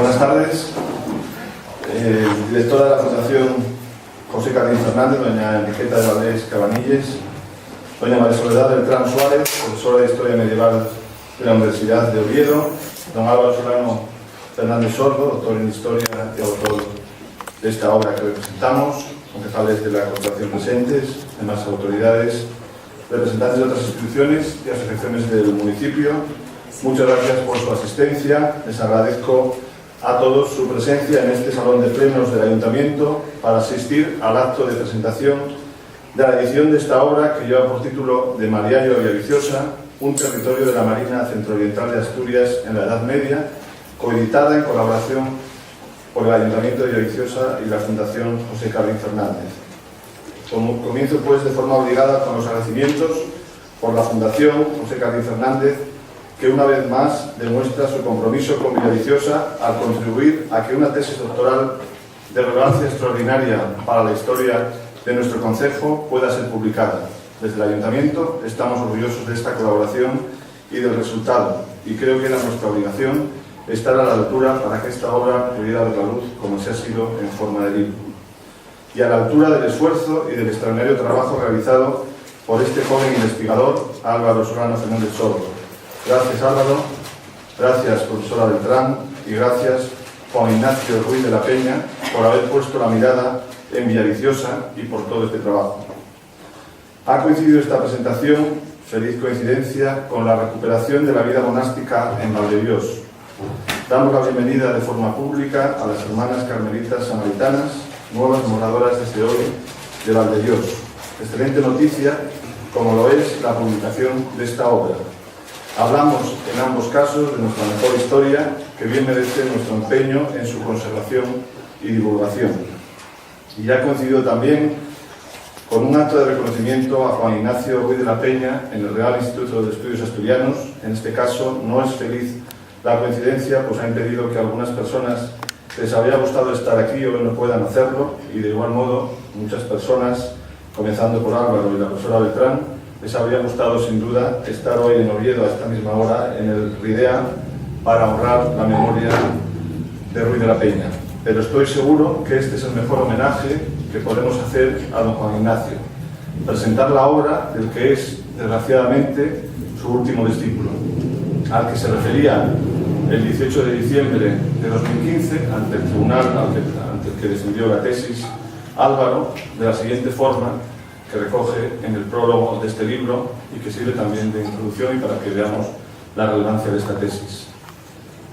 Buenas tardes. Directora de la Fundación José Carlos Fernández, doña Enriqueta de Valdés Cabanilles, doña María Soledad Beltrán Suárez, profesora de Historia Medieval de la Universidad de Oviedo, don Álvaro Solano Fernández Sordo, doctor en Historia y autor de esta obra que representamos, concejales de la Corporación presentes, demás autoridades, representantes de otras instituciones y asociaciones del municipio. Muchas gracias por su asistencia. Les agradezco a todos su presencia en este salón de plenos del Ayuntamiento para asistir al acto de presentación de la edición de esta obra que lleva por título de Mariallo y Villaviciosa, un territorio de la Marina Centrooriental de Asturias en la Edad Media, coeditada en colaboración por el Ayuntamiento de Villaviciosa y la Fundación José Carlos Fernández. Comienzo pues de forma obligada con los agradecimientos por la Fundación José Carlos Fernández, que una vez más demuestra su compromiso con Villaviciosa al contribuir a que una tesis doctoral de relevancia extraordinaria para la historia de nuestro concejo pueda ser publicada. Desde el Ayuntamiento estamos orgullosos de esta colaboración y del resultado, y creo que era nuestra obligación estar a la altura para que esta obra pudiera ver la luz como se ha sido en forma de libro, y a la altura del esfuerzo y del extraordinario trabajo realizado por este joven investigador, Álvaro Solano Fernández Sordo. Gracias, Álvaro, gracias, profesora Beltrán, y gracias, Juan Ignacio Ruiz de la Peña, por haber puesto la mirada en Villaviciosa y por todo este trabajo. Ha coincidido esta presentación, feliz coincidencia, con la recuperación de la vida monástica en Valdebiós. Damos la bienvenida de forma pública a las hermanas carmelitas samaritanas, nuevas moradoras desde hoy de Valdebiós. Excelente noticia, como lo es la publicación de esta obra. Hablamos en ambos casos de nuestra mejor historia, que bien merece nuestro empeño en su conservación y divulgación. Y ha coincidido también con un acto de reconocimiento a Juan Ignacio Ruiz de la Peña en el Real Instituto de Estudios Asturianos. En este caso no es feliz la coincidencia, pues ha impedido que a algunas personas les habría gustado estar aquí o no puedan hacerlo, y de igual modo muchas personas, comenzando por Álvaro y la profesora Beltrán, les habría gustado sin duda estar hoy en Oviedo a esta misma hora en el RIDEA para honrar la memoria de Ruiz de la Peña. Pero estoy seguro que este es el mejor homenaje que podemos hacer a don Juan Ignacio: presentar la obra del que es, desgraciadamente, su último discípulo, al que se refería el 18 de diciembre de 2015 ante el tribunal ante el que defendió la tesis Álvaro, de la siguiente forma, que recoge en el prólogo de este libro y que sirve también de introducción y para que veamos la relevancia de esta tesis.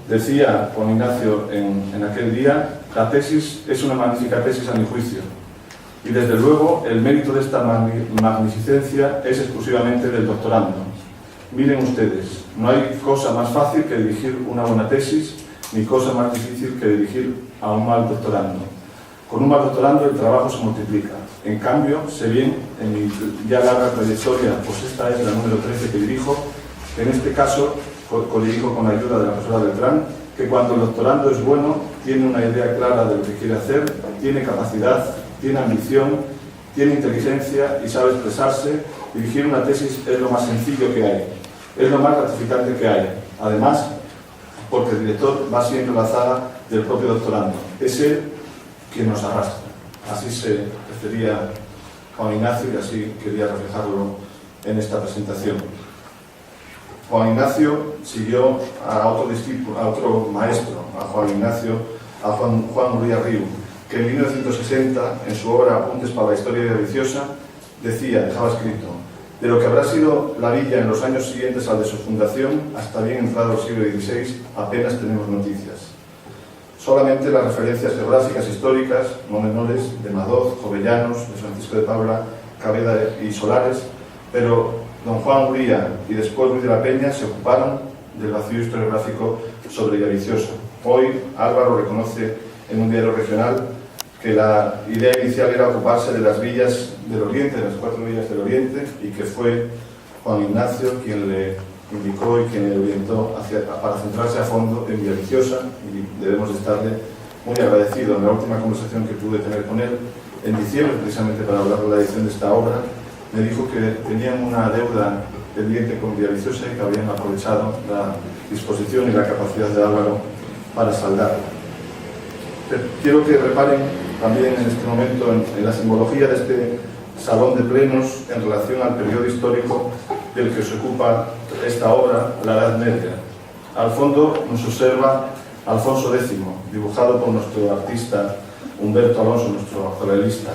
Decía Juan Ignacio en aquel día: la tesis es una magnífica tesis a mi juicio, y desde luego el mérito de esta magnificencia es exclusivamente del doctorando. Miren ustedes, no hay cosa más fácil que dirigir una buena tesis, ni cosa más difícil que dirigir a un mal doctorando. Con un mal doctorando el trabajo se multiplica. En cambio, sé bien, en mi ya larga trayectoria, pues esta es la número 13 que dirijo, que en este caso co-dirijo con la ayuda de la profesora Beltrán, que cuando el doctorando es bueno, tiene una idea clara de lo que quiere hacer, tiene capacidad, tiene ambición, tiene inteligencia y sabe expresarse, dirigir una tesis es lo más sencillo que hay, es lo más gratificante que hay. Además, porque el director va siguiendo la zaga del propio doctorando. Es él quien nos arrastra. Así se refería Juan Ignacio y así quería reflejarlo en esta presentación. Juan Ignacio siguió a otro discípulo, a otro maestro, a Juan Uría Riu, que en 1960, en su obra Apuntes para la Historia de Villaviciosa, dejaba escrito: de lo que habrá sido la villa en los años siguientes al de su fundación, hasta bien entrado el siglo XVI, apenas tenemos noticias. Solamente las referencias geográficas históricas, no menores, de Madoz, Jovellanos, de Francisco de Paula, Cabeda y Solares, pero don Juan Uría y después Ruiz de la Peña se ocuparon del vacío historiográfico sobre Villaviciosa. Hoy Álvaro reconoce en un diario regional que la idea inicial era ocuparse de las villas del Oriente, de las 4 villas del Oriente, y que fue Juan Ignacio quien le indicó y quien le orientó para centrarse a fondo en Villaviciosa, y debemos estarle muy agradecido. En la última conversación que pude tener con él, en diciembre, precisamente para hablar de la edición de esta obra, me dijo que tenían una deuda pendiente con Villaviciosa y que habían aprovechado la disposición y la capacidad de Álvaro para saldar. Quiero que reparen también en este momento en la simbología de este salón de plenos en relación al periodo histórico del que se ocupa esta obra, la Edad Media. Al fondo nos observa Alfonso X, dibujado por nuestro artista Humberto Alonso, nuestro acuarelista,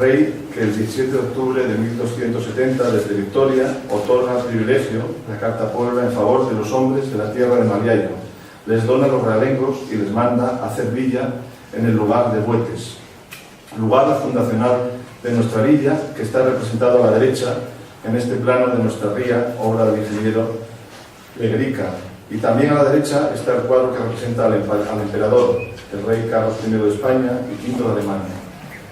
rey que el 17 de octubre de 1270, desde Victoria, otorga el privilegio, la Carta Puebla, en favor de los hombres de la tierra de Maliayo. Les dona los realengos y les manda a hacer villa en el lugar de Buetes, lugar fundacional de nuestra villa, que está representado a la derecha en este plano de nuestra ría, obra del ingeniero Legrica. Y también a la derecha está el cuadro que representa al emperador, el rey Carlos I de España y V de Alemania.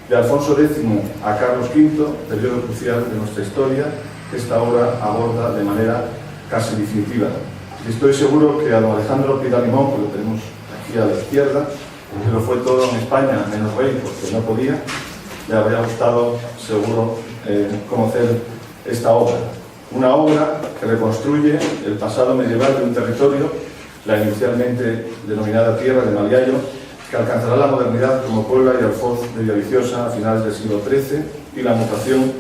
De Alfonso X a Carlos V, periodo crucial de nuestra historia, que esta obra aborda de manera casi definitiva. Y estoy seguro que a don Alejandro Pidal Limón, que lo tenemos aquí a la izquierda, que lo fue todo en España, menos rey, porque no podía, le habría gustado seguro conocer esta obra. Una obra que reconstruye el pasado medieval de un territorio, la inicialmente denominada Tierra de Maliayo, que alcanzará la modernidad como Puebla y Alfoz de Villaviciosa a finales del siglo XIII y la mutación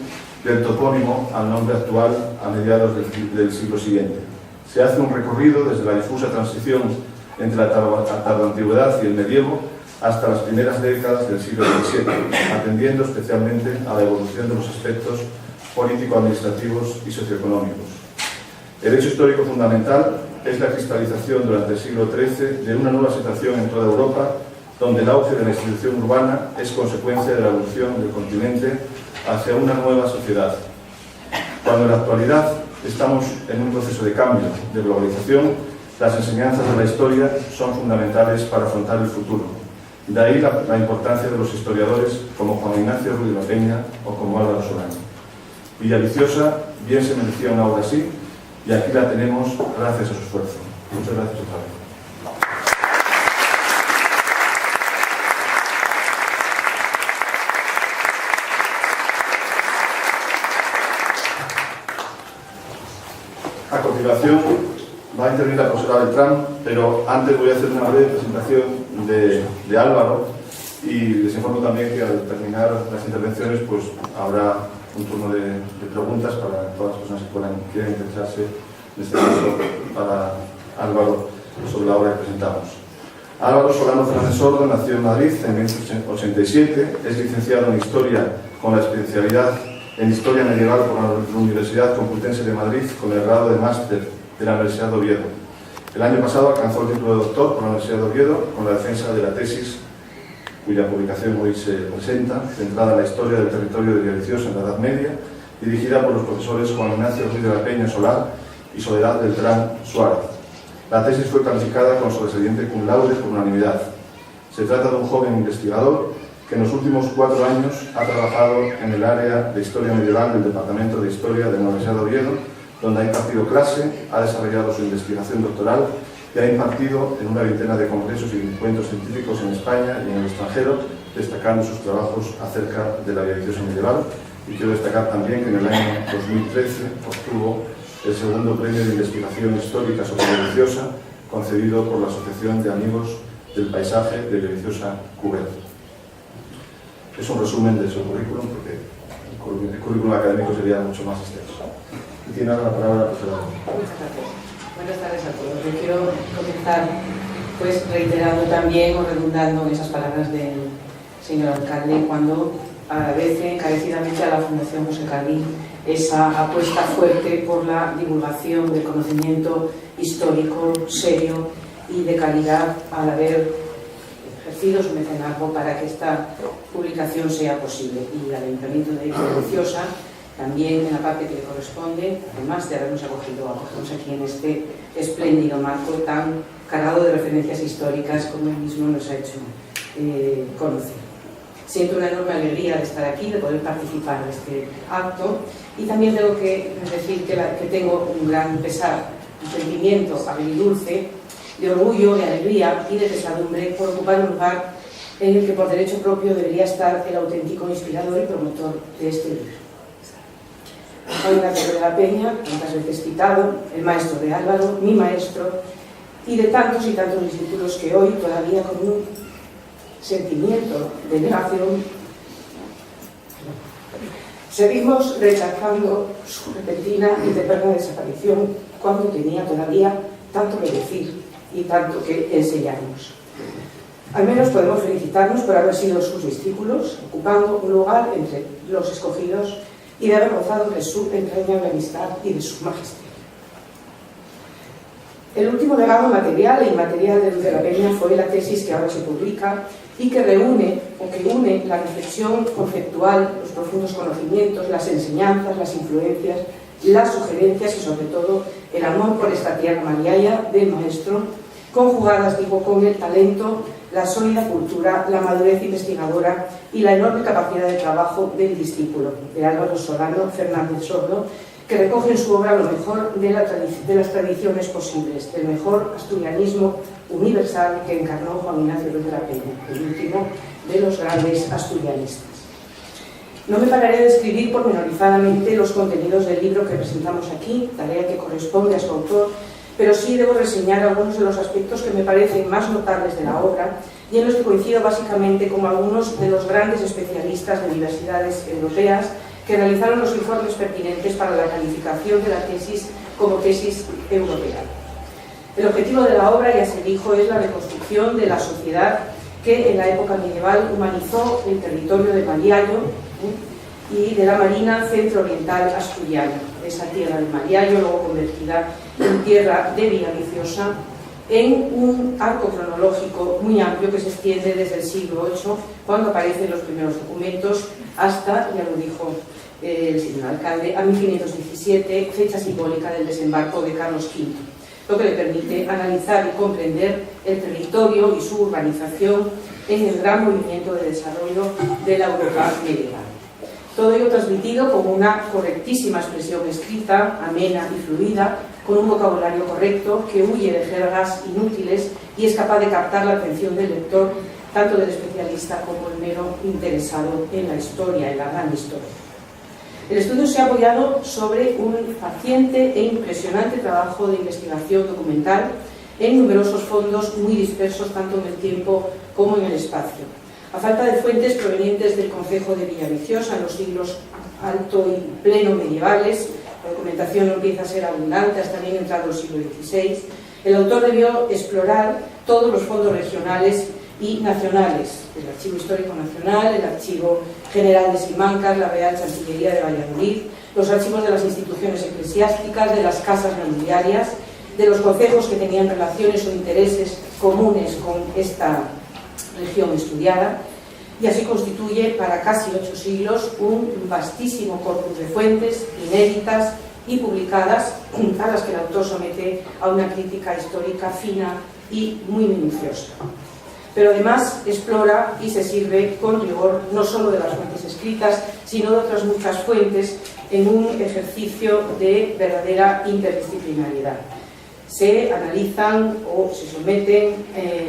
del topónimo al nombre actual a mediados del siglo siguiente. Se hace un recorrido desde la difusa transición entre la tardoantigüedad y el medievo hasta las primeras décadas del siglo XVII, atendiendo especialmente a la evolución de los aspectos político-administrativos y socioeconómicos. El hecho histórico fundamental es la cristalización durante el siglo XIII de una nueva situación en toda Europa, donde el auge de la institución urbana es consecuencia de la evolución del continente hacia una nueva sociedad. Cuando en la actualidad estamos en un proceso de cambio, de globalización, las enseñanzas de la historia son fundamentales para afrontar el futuro. De ahí la importancia de los historiadores como Juan Ignacio Ruiz de la Peña o como Álvaro Solano. Villaviciosa bien se merecía una obra así, y aquí la tenemos gracias a su esfuerzo. Muchas gracias otra vez. A continuación va a intervenir la profesora Beltrán, pero antes voy a hacer una breve presentación de Álvaro, y les informo también que al terminar las intervenciones pues habrá un turno de preguntas para todas las personas que quieran interesarse, en este caso para Álvaro, sobre la obra que presentamos. Álvaro Solano Fernández Sordo nació en Madrid en 1987, es licenciado en Historia con la especialidad en Historia Medieval por la Universidad Complutense de Madrid con el grado de máster de la Universidad de Oviedo. El año pasado alcanzó el título de doctor por la Universidad de Oviedo con la defensa de la tesis, cuya publicación hoy se presenta, centrada en la historia del territorio de Villaviciosa en la Edad Media, dirigida por los profesores Juan Ignacio Ruiz de la Peña Solar y Soledad Beltrán Suárez. La tesis fue calificada con sobresaliente cum laude por unanimidad. Se trata de un joven investigador que en los últimos 4 años ha trabajado en el área de Historia Medieval del Departamento de Historia de la Universidad de Oviedo, donde ha impartido clase, ha desarrollado su investigación doctoral y ha impartido en una veintena de congresos y encuentros científicos en España y en el extranjero, destacando sus trabajos acerca de la Villaviciosa medieval. Y quiero destacar también que en el año 2013 obtuvo el segundo premio de investigación histórica sobre Villaviciosa, concedido por la Asociación de Amigos del Paisaje de Villaviciosa Cubero. Es un resumen de su currículum, porque el currículum académico sería mucho más extenso. Y tiene ahora la palabra la profesora. Muchas gracias. Buenas tardes a todos. Yo quiero comenzar pues reiterando también o redundando en esas palabras del señor alcalde cuando agradece encarecidamente a la Fundación José Carril esa apuesta fuerte por la divulgación del conocimiento histórico serio y de calidad al haber ejercido su mecenazgo para que esta publicación sea posible, y al Ayuntamiento de Villaviciosa también en la parte que le corresponde, además de habernos acogido aquí en este espléndido marco tan cargado de referencias históricas como él mismo nos ha hecho conocer. Siento una enorme alegría de estar aquí, de poder participar de este acto, y también tengo que decir que tengo un gran pesar, un sentimiento agridulce, de orgullo, de alegría y de pesadumbre por ocupar un lugar en el que por derecho propio debería estar el auténtico inspirador y promotor de este libro. Juan Ignacio de la Peña, tantas veces citado, el maestro de Álvaro, mi maestro, y de tantos y tantos discípulos que hoy, todavía con un sentimiento de negación, seguimos rechazando su repentina y eterna desaparición cuando tenía todavía tanto que decir y tanto que enseñarnos. Al menos podemos felicitarnos por haber sido sus discípulos, ocupando un lugar entre los escogidos y de haber gozado de su entrañable amistad y de su majestad. El último legado material e inmaterial de Luz de la Peña fue la tesis que ahora se publica y que une la reflexión conceptual, los profundos conocimientos, las enseñanzas, las influencias, las sugerencias y sobre todo el amor por esta tierra mariaya del maestro, conjugadas, con el talento, la sólida cultura, la madurez investigadora y la enorme capacidad de trabajo del discípulo, de Álvaro Solano Fernández Sordo, que recoge en su obra lo mejor de las tradiciones posibles, del mejor asturianismo universal que encarnó Juan Ignacio Luz de la Peña, el último de los grandes asturianistas. No me pararé de describir pormenorizadamente los contenidos del libro que presentamos aquí, tarea que corresponde a su autor, pero sí debo reseñar algunos de los aspectos que me parecen más notables de la obra y en los que coincido básicamente con algunos de los grandes especialistas de universidades europeas que realizaron los informes pertinentes para la calificación de la tesis como tesis europea. El objetivo de la obra, ya se dijo, es la reconstrucción de la sociedad que en la época medieval humanizó el territorio de Mariallo y de la marina centro-oriental asturiana, esa tierra de Mariallo, luego convertida en tierra de Villaviciosa, en un arco cronológico muy amplio que se extiende desde el siglo VIII, cuando aparecen los primeros documentos, hasta, ya lo dijo el señor alcalde, a 1517, fecha simbólica del desembarco de Carlos V, lo que le permite analizar y comprender el territorio y su urbanización en el gran movimiento de desarrollo de la Europa medieval. Todo ello transmitido con una correctísima expresión escrita, amena y fluida, con un vocabulario correcto que huye de jergas inútiles y es capaz de captar la atención del lector, tanto del especialista como el mero interesado en la historia, en la gran historia. El estudio se ha apoyado sobre un paciente e impresionante trabajo de investigación documental en numerosos fondos muy dispersos tanto en el tiempo como en el espacio. A falta de fuentes provenientes del concejo de Villaviciosa en los siglos alto y pleno medievales, la documentación no empieza a ser abundante hasta bien entrado el siglo XVI, el autor debió explorar todos los fondos regionales y nacionales, el Archivo Histórico Nacional, el Archivo General de Simancas, la Real Chancillería de Valladolid, los archivos de las instituciones eclesiásticas, de las casas nobiliarias, de los concejos que tenían relaciones o intereses comunes con esta región estudiada, y así constituye para casi 8 siglos un vastísimo corpus de fuentes inéditas y publicadas a las que el autor somete a una crítica histórica fina y muy minuciosa. Pero además explora y se sirve con rigor no solo de las fuentes escritas, sino de otras muchas fuentes en un ejercicio de verdadera interdisciplinariedad. Se analizan o se someten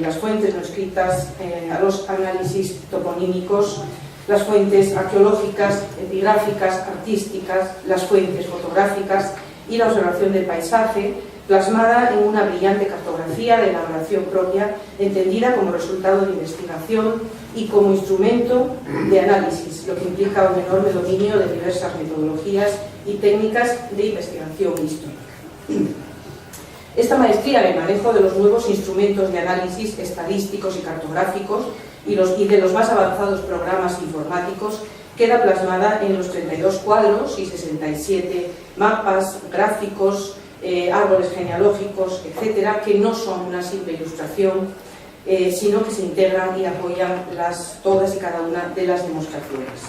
las fuentes no escritas a los análisis toponímicos, las fuentes arqueológicas, epigráficas, artísticas, las fuentes fotográficas y la observación del paisaje, plasmada en una brillante cartografía de elaboración propia, entendida como resultado de investigación y como instrumento de análisis, lo que implica un enorme dominio de diversas metodologías y técnicas de investigación histórica. Esta maestría en el manejo de los nuevos instrumentos de análisis estadísticos y cartográficos y de los más avanzados programas informáticos queda plasmada en los 32 cuadros y 67 mapas, gráficos, árboles genealógicos, etcétera, que no son una simple ilustración, sino que se integran y apoyan todas y cada una de las demostraciones.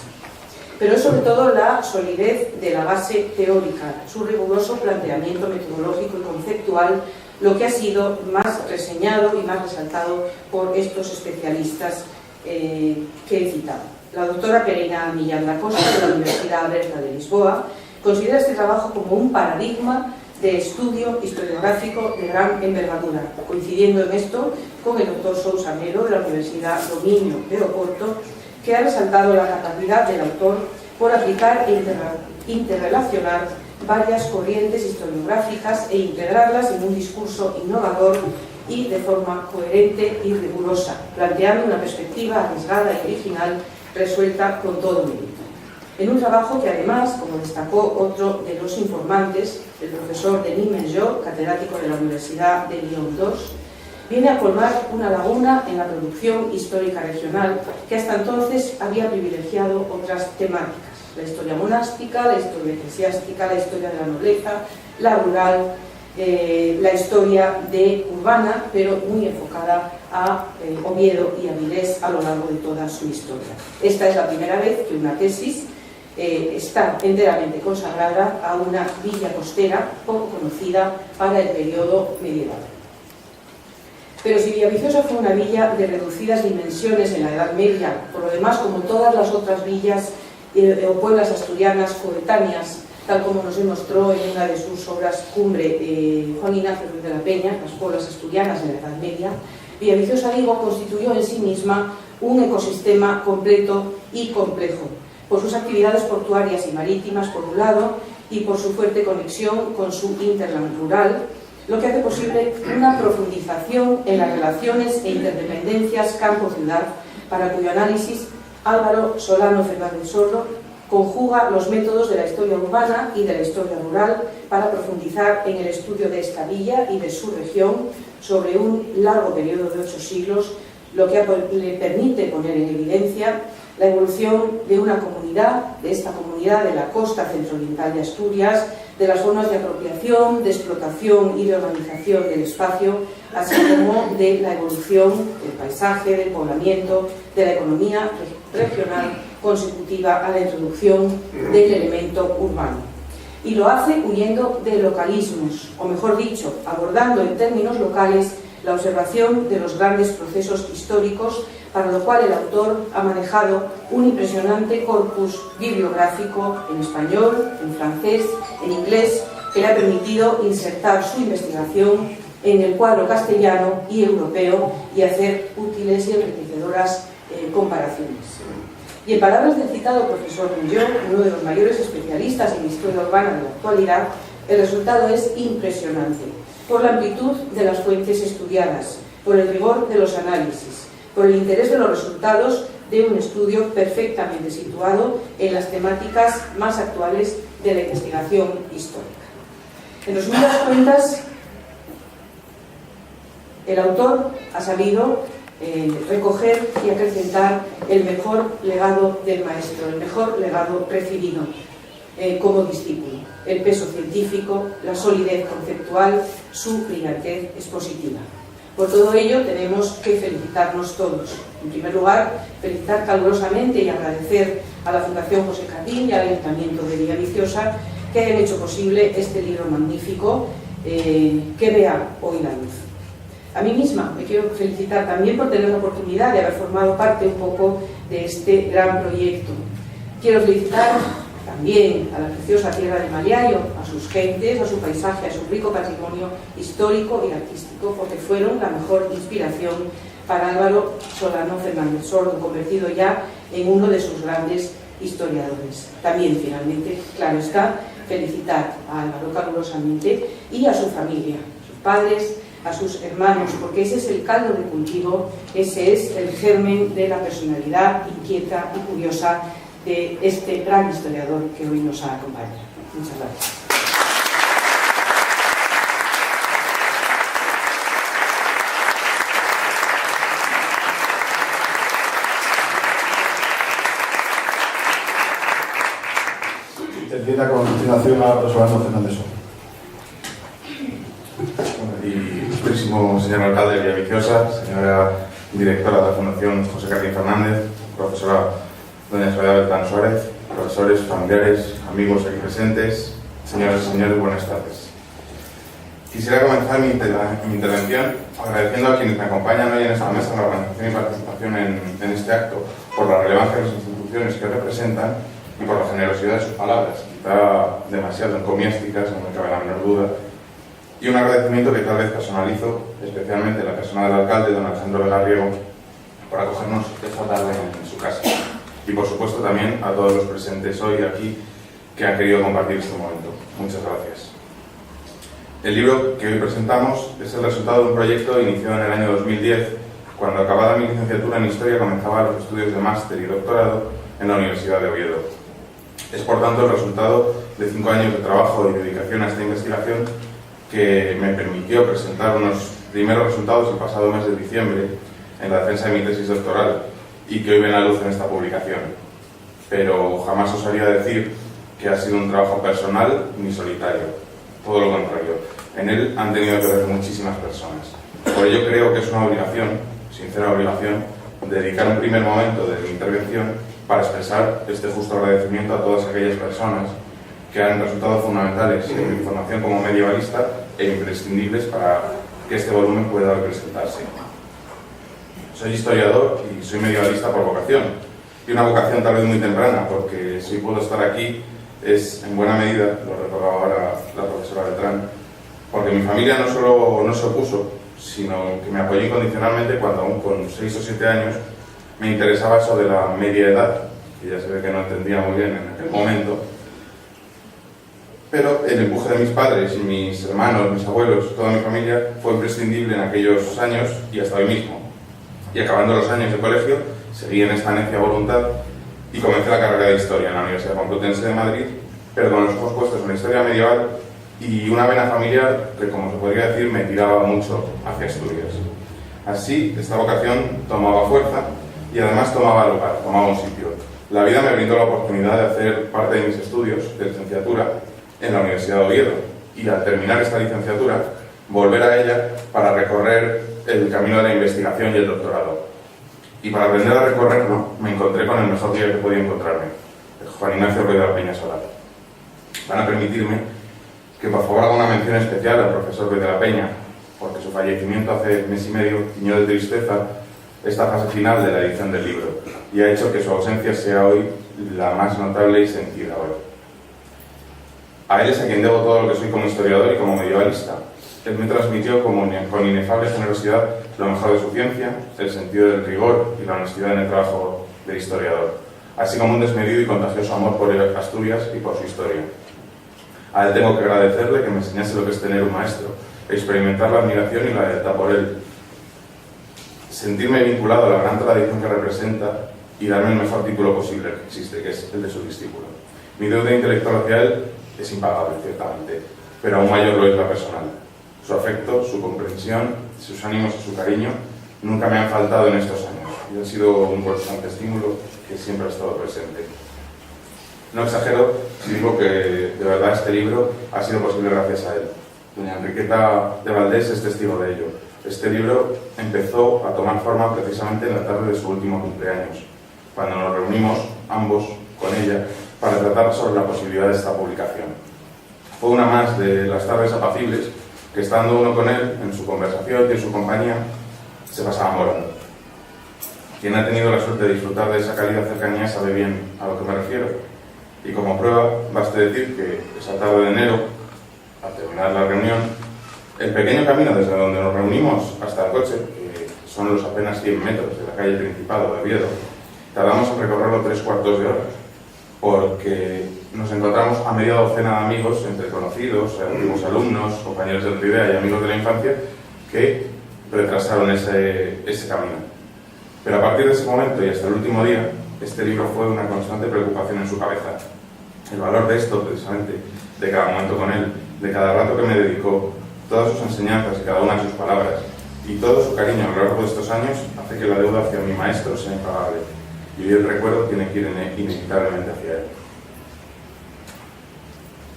Pero es sobre todo la solidez de la base teórica, su riguroso planteamiento metodológico y conceptual, lo que ha sido más reseñado y más resaltado por estos especialistas que he citado. La doctora Pereira Millán da Costa, de la Universidad Aberta de Lisboa, considera este trabajo como un paradigma de estudio historiográfico de gran envergadura, coincidiendo en esto con el doctor Sousa Melo, de la Universidad Dominio de Oporto, que ha resaltado la capacidad del autor por aplicar e interrelacionar varias corrientes historiográficas e integrarlas en un discurso innovador y de forma coherente y rigurosa, planteando una perspectiva arriesgada y original resuelta con todo mérito. En un trabajo que además, como destacó otro de los informantes, el profesor Denis Menjot, catedrático de la Universidad de Lyon II, viene a colmar una laguna en la producción histórica regional que hasta entonces había privilegiado otras temáticas: la historia monástica, la historia eclesiástica, la historia de la nobleza, la rural, la historia urbana, pero muy enfocada a Oviedo y Avilés a lo largo de toda su historia. Esta es la primera vez que una tesis está enteramente consagrada a una villa costera poco conocida para el periodo medieval. Pero si Villaviciosa fue una villa de reducidas dimensiones en la Edad Media, por lo demás, como todas las otras villas o pueblas asturianas coetáneas, tal como nos demostró en una de sus obras cumbre Juan Ignacio Ruiz de la Peña, las pueblas asturianas en la Edad Media, Villaviciosa, digo, constituyó en sí misma un ecosistema completo y complejo, por sus actividades portuarias y marítimas, por un lado, y por su fuerte conexión con su hinterland rural, lo que hace posible una profundización en las relaciones e interdependencias campo-ciudad, para cuyo análisis Álvaro Solano Fernández Sordo conjuga los métodos de la historia urbana y de la historia rural para profundizar en el estudio de esta villa y de su región sobre un largo periodo de 8 siglos, lo que le permite poner en evidencia la evolución de una comunidad, de esta comunidad de la costa centro-oriental de Asturias, de las formas de apropiación, de explotación y de organización del espacio, así como de la evolución del paisaje, del poblamiento, de la economía regional consecutiva a la introducción del elemento urbano. Y lo hace huyendo de localismos, o mejor dicho, abordando en términos locales la observación de los grandes procesos históricos, para lo cual el autor ha manejado un impresionante corpus bibliográfico en español, en francés, en inglés, que le ha permitido insertar su investigación en el cuadro castellano y europeo y hacer útiles y enriquecedoras comparaciones. Y en palabras del citado profesor Menjot, uno de los mayores especialistas en historia urbana de la actualidad, el resultado es impresionante, por la amplitud de las fuentes estudiadas, por el rigor de los análisis, por el interés de los resultados de un estudio perfectamente situado en las temáticas más actuales de la investigación histórica. En resumidas cuentas, el autor ha sabido recoger y acrecentar el mejor legado del maestro, el mejor legado recibido como discípulo: el peso científico, la solidez conceptual, su brillantez expositiva. Por todo ello tenemos que felicitarnos todos. En primer lugar, felicitar calurosamente y agradecer a la Fundación José Cardín y al Ayuntamiento de Villaviciosa que hayan hecho posible este libro magnífico que vea hoy la luz. A mí misma me quiero felicitar también por tener la oportunidad de haber formado parte un poco de este gran proyecto. Quiero felicitar también a la preciosa tierra de Maliayo, a sus gentes, a su paisaje, a su rico patrimonio histórico y artístico, porque fueron la mejor inspiración para Álvaro Solano Fernández Sordo, convertido ya en uno de sus grandes historiadores. También, finalmente, claro está, felicitar a Álvaro calurosamente y a su familia, a sus padres, a sus hermanos, porque ese es el caldo de cultivo, ese es el germen de la personalidad inquieta y curiosa de este gran historiador que hoy nos acompaña. Muchas gracias. Interviene a continuación a Álvaro Solano Fernández Sordo. Ilustrísimo señor alcalde de Villaviciosa, señora directora de la Fundación José Cardín Fernández, profesora doña Soledad Beltrán Suárez, profesores, familiares, amigos aquí presentes, señoras y señores, buenas tardes. Quisiera comenzar mi intervención agradeciendo a quienes me acompañan hoy en esta mesa la organización y participación en este acto, por la relevancia de las instituciones que representan y por la generosidad de sus palabras, quizá demasiado encomiásticas, no me cabe la menor duda, y un agradecimiento que tal vez personalizo, especialmente en la persona del alcalde, don Alejandro Garriego, por acogernos esta tarde en su casa. Y por supuesto también a todos los presentes hoy aquí que han querido compartir este momento. Muchas gracias. El libro que hoy presentamos es el resultado de un proyecto iniciado en el año 2010, cuando acabada mi licenciatura en Historia comenzaba los estudios de máster y doctorado en la Universidad de Oviedo. Es por tanto el resultado de 5 años de trabajo y dedicación a esta investigación que me permitió presentar unos primeros resultados el pasado mes de diciembre en la defensa de mi tesis doctoral y que hoy ven la luz en esta publicación. Pero jamás osaría decir que ha sido un trabajo personal ni solitario, todo lo contrario. En él han tenido que ver muchísimas personas. Por ello creo que es una obligación, sincera obligación, dedicar un primer momento de mi intervención para expresar este justo agradecimiento a todas aquellas personas que han resultado fundamentales en mi formación como medievalista e imprescindibles para que este volumen pueda presentarse. Soy historiador y soy medievalista por vocación, y una vocación tal vez muy temprana, porque si puedo estar aquí es en buena medida, lo recordaba ahora la profesora Beltrán, porque mi familia no solo no se opuso, sino que me apoyó incondicionalmente cuando aún con 6 o 7 años me interesaba eso de la media edad, que ya se ve que no entendía muy bien en aquel momento, pero el empuje de mis padres, mis hermanos, mis abuelos, toda mi familia fue imprescindible en aquellos años y hasta hoy mismo. Y acabando los años de colegio, seguí en esta necia voluntad y comencé la carrera de Historia en la Universidad Complutense de Madrid, pero con los ojos puestos en la historia medieval y una vena familiar que, como se podría decir, me tiraba mucho hacia Asturias. Así, esta vocación tomaba fuerza y además tomaba lugar, tomaba un sitio. La vida me brindó la oportunidad de hacer parte de mis estudios de licenciatura en la Universidad de Oviedo y al terminar esta licenciatura volver a ella para recorrer el camino de la investigación y el doctorado. Y para aprender a recorrerlo me encontré con el mejor guía que podía encontrarme, Juan Ignacio Ruiz de la Peña Solá. Van a permitirme que por favor haga una mención especial al profesor Ruiz de la Peña, porque su fallecimiento hace mes y medio tiñó de tristeza esta fase final de la edición del libro y ha hecho que su ausencia sea hoy la más notable y sentida hoy. A él es a quien debo todo lo que soy como historiador y como medievalista. Él me transmitió con inefable generosidad lo mejor de su ciencia, el sentido del rigor y la honestidad en el trabajo de historiador, así como un desmedido y contagioso amor por Asturias y por su historia. A él tengo que agradecerle que me enseñase lo que es tener un maestro, experimentar la admiración y la lealtad por él, sentirme vinculado a la gran tradición que representa y darme el mejor título posible que existe, que es el de su discípulo. Mi deuda intelectual hacia él es impagable, ciertamente, pero aún mayor lo es la personal. Su afecto, su comprensión, sus ánimos y su cariño nunca me han faltado en estos años y han sido un constante estímulo que siempre ha estado presente. No exagero si digo que de verdad este libro ha sido posible gracias a él. Doña Enriqueta de Valdés es testigo de ello. Este libro empezó a tomar forma precisamente en la tarde de su último cumpleaños, cuando nos reunimos ambos con ella para tratar sobre la posibilidad de esta publicación. Fue una más de las tardes apacibles que, estando uno con él en su conversación y en su compañía, se pasaba morando. Quien ha tenido la suerte de disfrutar de esa cálida cercanía sabe bien a lo que me refiero. Y como prueba, baste decir que esa tarde de enero, al terminar la reunión, el pequeño camino desde donde nos reunimos hasta el coche, que son los apenas 100 metros de la calle Principado de Oviedo, tardamos en recorrerlo 3/4 de hora, porque nos encontramos a media docena de amigos, entre conocidos, antiguos alumnos, compañeros de Rivera y amigos de la infancia, que retrasaron ese camino. Pero a partir de ese momento y hasta el último día, este libro fue una constante preocupación en su cabeza. El valor de esto, precisamente, de cada momento con él, de cada rato que me dedicó, todas sus enseñanzas y cada una de sus palabras, y todo su cariño a lo largo de estos años, hace que la deuda hacia mi maestro sea impagable. Y hoy el recuerdo tiene que ir inevitablemente hacia él.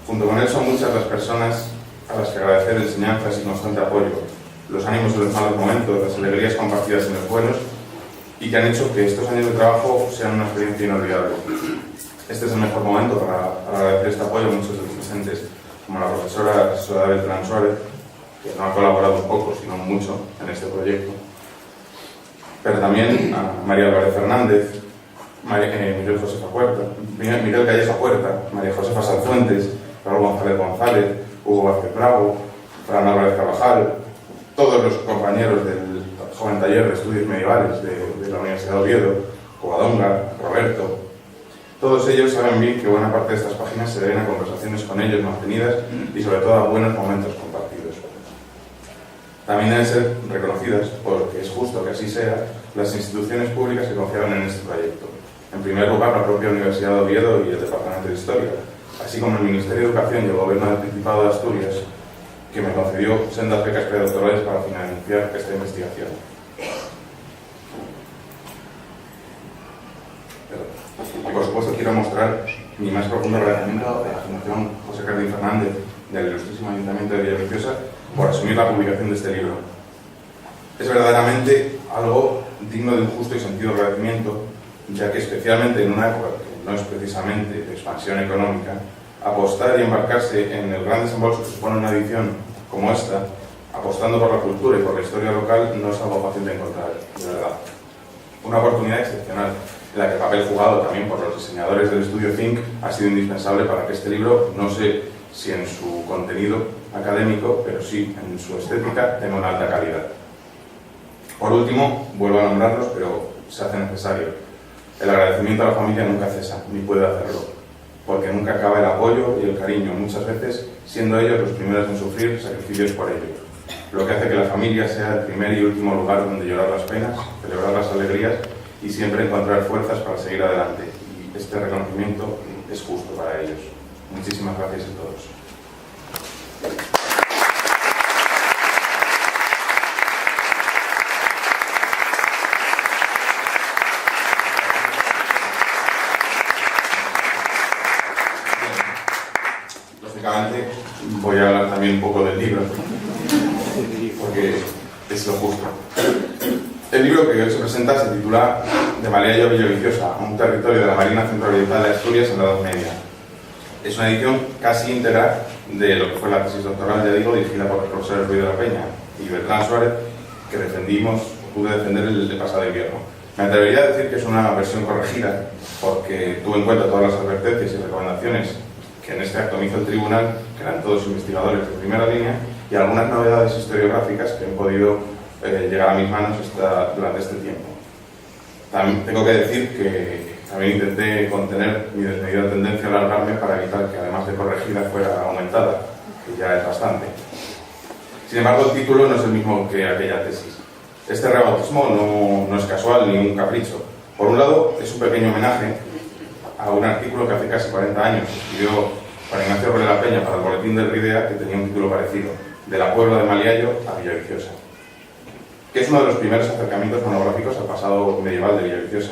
Junto con él son muchas las personas a las que agradecer enseñanzas y constante apoyo, los ánimos en los malos momentos, las alegrías compartidas en los buenos, y que han hecho que estos años de trabajo sean una experiencia inolvidable. Este es el mejor momento para agradecer este apoyo a muchos de los presentes, como la profesora Soledad Beltrán Suárez, que no ha colaborado poco, sino mucho en este proyecto, pero también a María Álvarez Fernández, Miguel Calleja Puerta, María Josefa Sanfuentes, Raúl González González, Hugo Vázquez Bravo, Fran Álvarez Carvajal, todos los compañeros del joven taller de estudios medievales de la Universidad de Oviedo, Covadonga, Roberto. Todos ellos saben bien que buena parte de estas páginas se deben a conversaciones con ellos mantenidas y sobre todo a buenos momentos compartidos. También deben ser reconocidas, porque es justo que así sea, las instituciones públicas que confiaron en este proyecto. En primer lugar, la propia Universidad de Oviedo y el Departamento de Historia, así como el Ministerio de Educación y el Gobierno del Principado de Asturias, que me concedió sendas becas predoctorales para financiar esta investigación. Y por supuesto quiero mostrar mi más profundo agradecimiento a la Fundación José Carlín Fernández del Ilustrísimo Ayuntamiento de Villaviciosa por asumir la publicación de este libro. Es verdaderamente algo digno de un justo y sentido agradecimiento, ya que especialmente en una época que no es precisamente de expansión económica, apostar y embarcarse en el gran desembolso que supone una edición como esta, apostando por la cultura y por la historia local, no es algo fácil de encontrar, de verdad. Una oportunidad excepcional, en la que el papel jugado también por los diseñadores del estudio Think ha sido indispensable para que este libro, no sé si en su contenido académico, pero sí en su estética, tenga una alta calidad. Por último, vuelvo a nombrarlos, pero se hace necesario. El agradecimiento a la familia nunca cesa, ni puede hacerlo, porque nunca acaba el apoyo y el cariño, muchas veces siendo ellos los primeros en sufrir sacrificios por ello. Lo que hace que la familia sea el primer y último lugar donde llorar las penas, celebrar las alegrías y siempre encontrar fuerzas para seguir adelante. Y este reconocimiento es justo para ellos. Muchísimas gracias a todos. Lógicamente voy a hablar también un poco del libro, porque es lo justo. El libro que hoy se presenta se titula De Maliallo a Villaviciosa, un territorio de la Marina Centro-Oriental de Asturias en la Edad Media. Es una edición casi íntegra de lo que fue la tesis doctoral, ya digo, dirigida por los profesores Ruiz de la Peña y Beltrán Suárez, que pude defender el pasado invierno. Me atrevería a decir que es una versión corregida, porque tuve en cuenta todas las advertencias y recomendaciones que en este acto me hizo el tribunal, que eran todos investigadores de primera línea, y algunas novedades historiográficas que han podido llegar a mis manos durante este tiempo. También tengo que decir que también intenté contener mi desmedida tendencia a alargarme para evitar que, además de corregida, fuera aumentada, que ya es bastante. Sin embargo, el título no es el mismo que aquella tesis. Este rebautismo no es casual ni un capricho. Por un lado, es un pequeño homenaje a un artículo que hace casi 40 años escribió para Ignacio Ruiz de la Peña para el Boletín del Ridea, que tenía un título parecido, De la Puebla de Maliallo a Villaviciosa, que es uno de los primeros acercamientos monográficos al pasado medieval de Villaviciosa.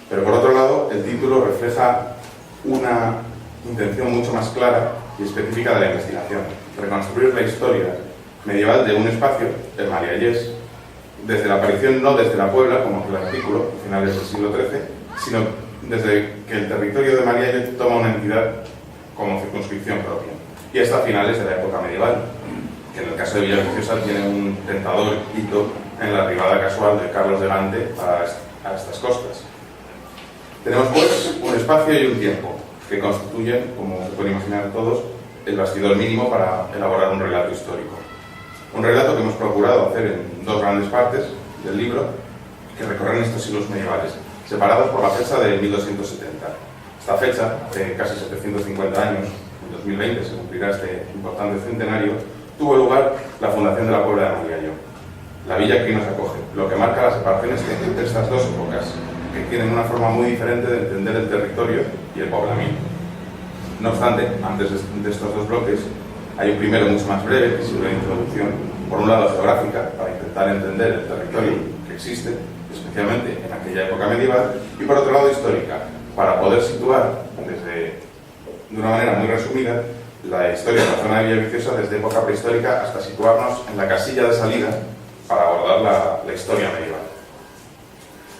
Pero por otro lado, el título refleja una intención mucho más clara y específica de la investigación: reconstruir la historia medieval de un espacio, el maliallés, desde la aparición, no desde la Puebla, como el artículo, a finales del siglo XIII, sino desde que el territorio de Maliallo toma una entidad como circunscripción propia, y hasta finales de la época medieval, que en el caso de Villaviciosa tiene un tentador hito en la arribada casual de Carlos de Gante a estas costas. Tenemos pues un espacio y un tiempo que constituyen, como se pueden imaginar todos, el bastidor mínimo para elaborar un relato histórico. Un relato que hemos procurado hacer en dos grandes partes del libro que recorren estos siglos medievales, separados por la fecha de 1270. Esta fecha, de casi 750 años, en 2020 se cumplirá este importante centenario, tuvo lugar la fundación de la Puebla de Maliallo, la villa que hoy nos acoge, lo que marca las separaciones entre estas dos épocas, que tienen una forma muy diferente de entender el territorio y el poblamiento. No obstante, antes de estos dos bloques, hay un primero mucho más breve, que sirve de introducción, por un lado geográfica, para intentar entender el territorio que existe, especialmente en aquella época medieval, y por otro lado histórica, para poder situar, de una manera muy resumida, la historia de la zona de Villaviciosa desde época prehistórica hasta situarnos en la casilla de salida para abordar la historia medieval.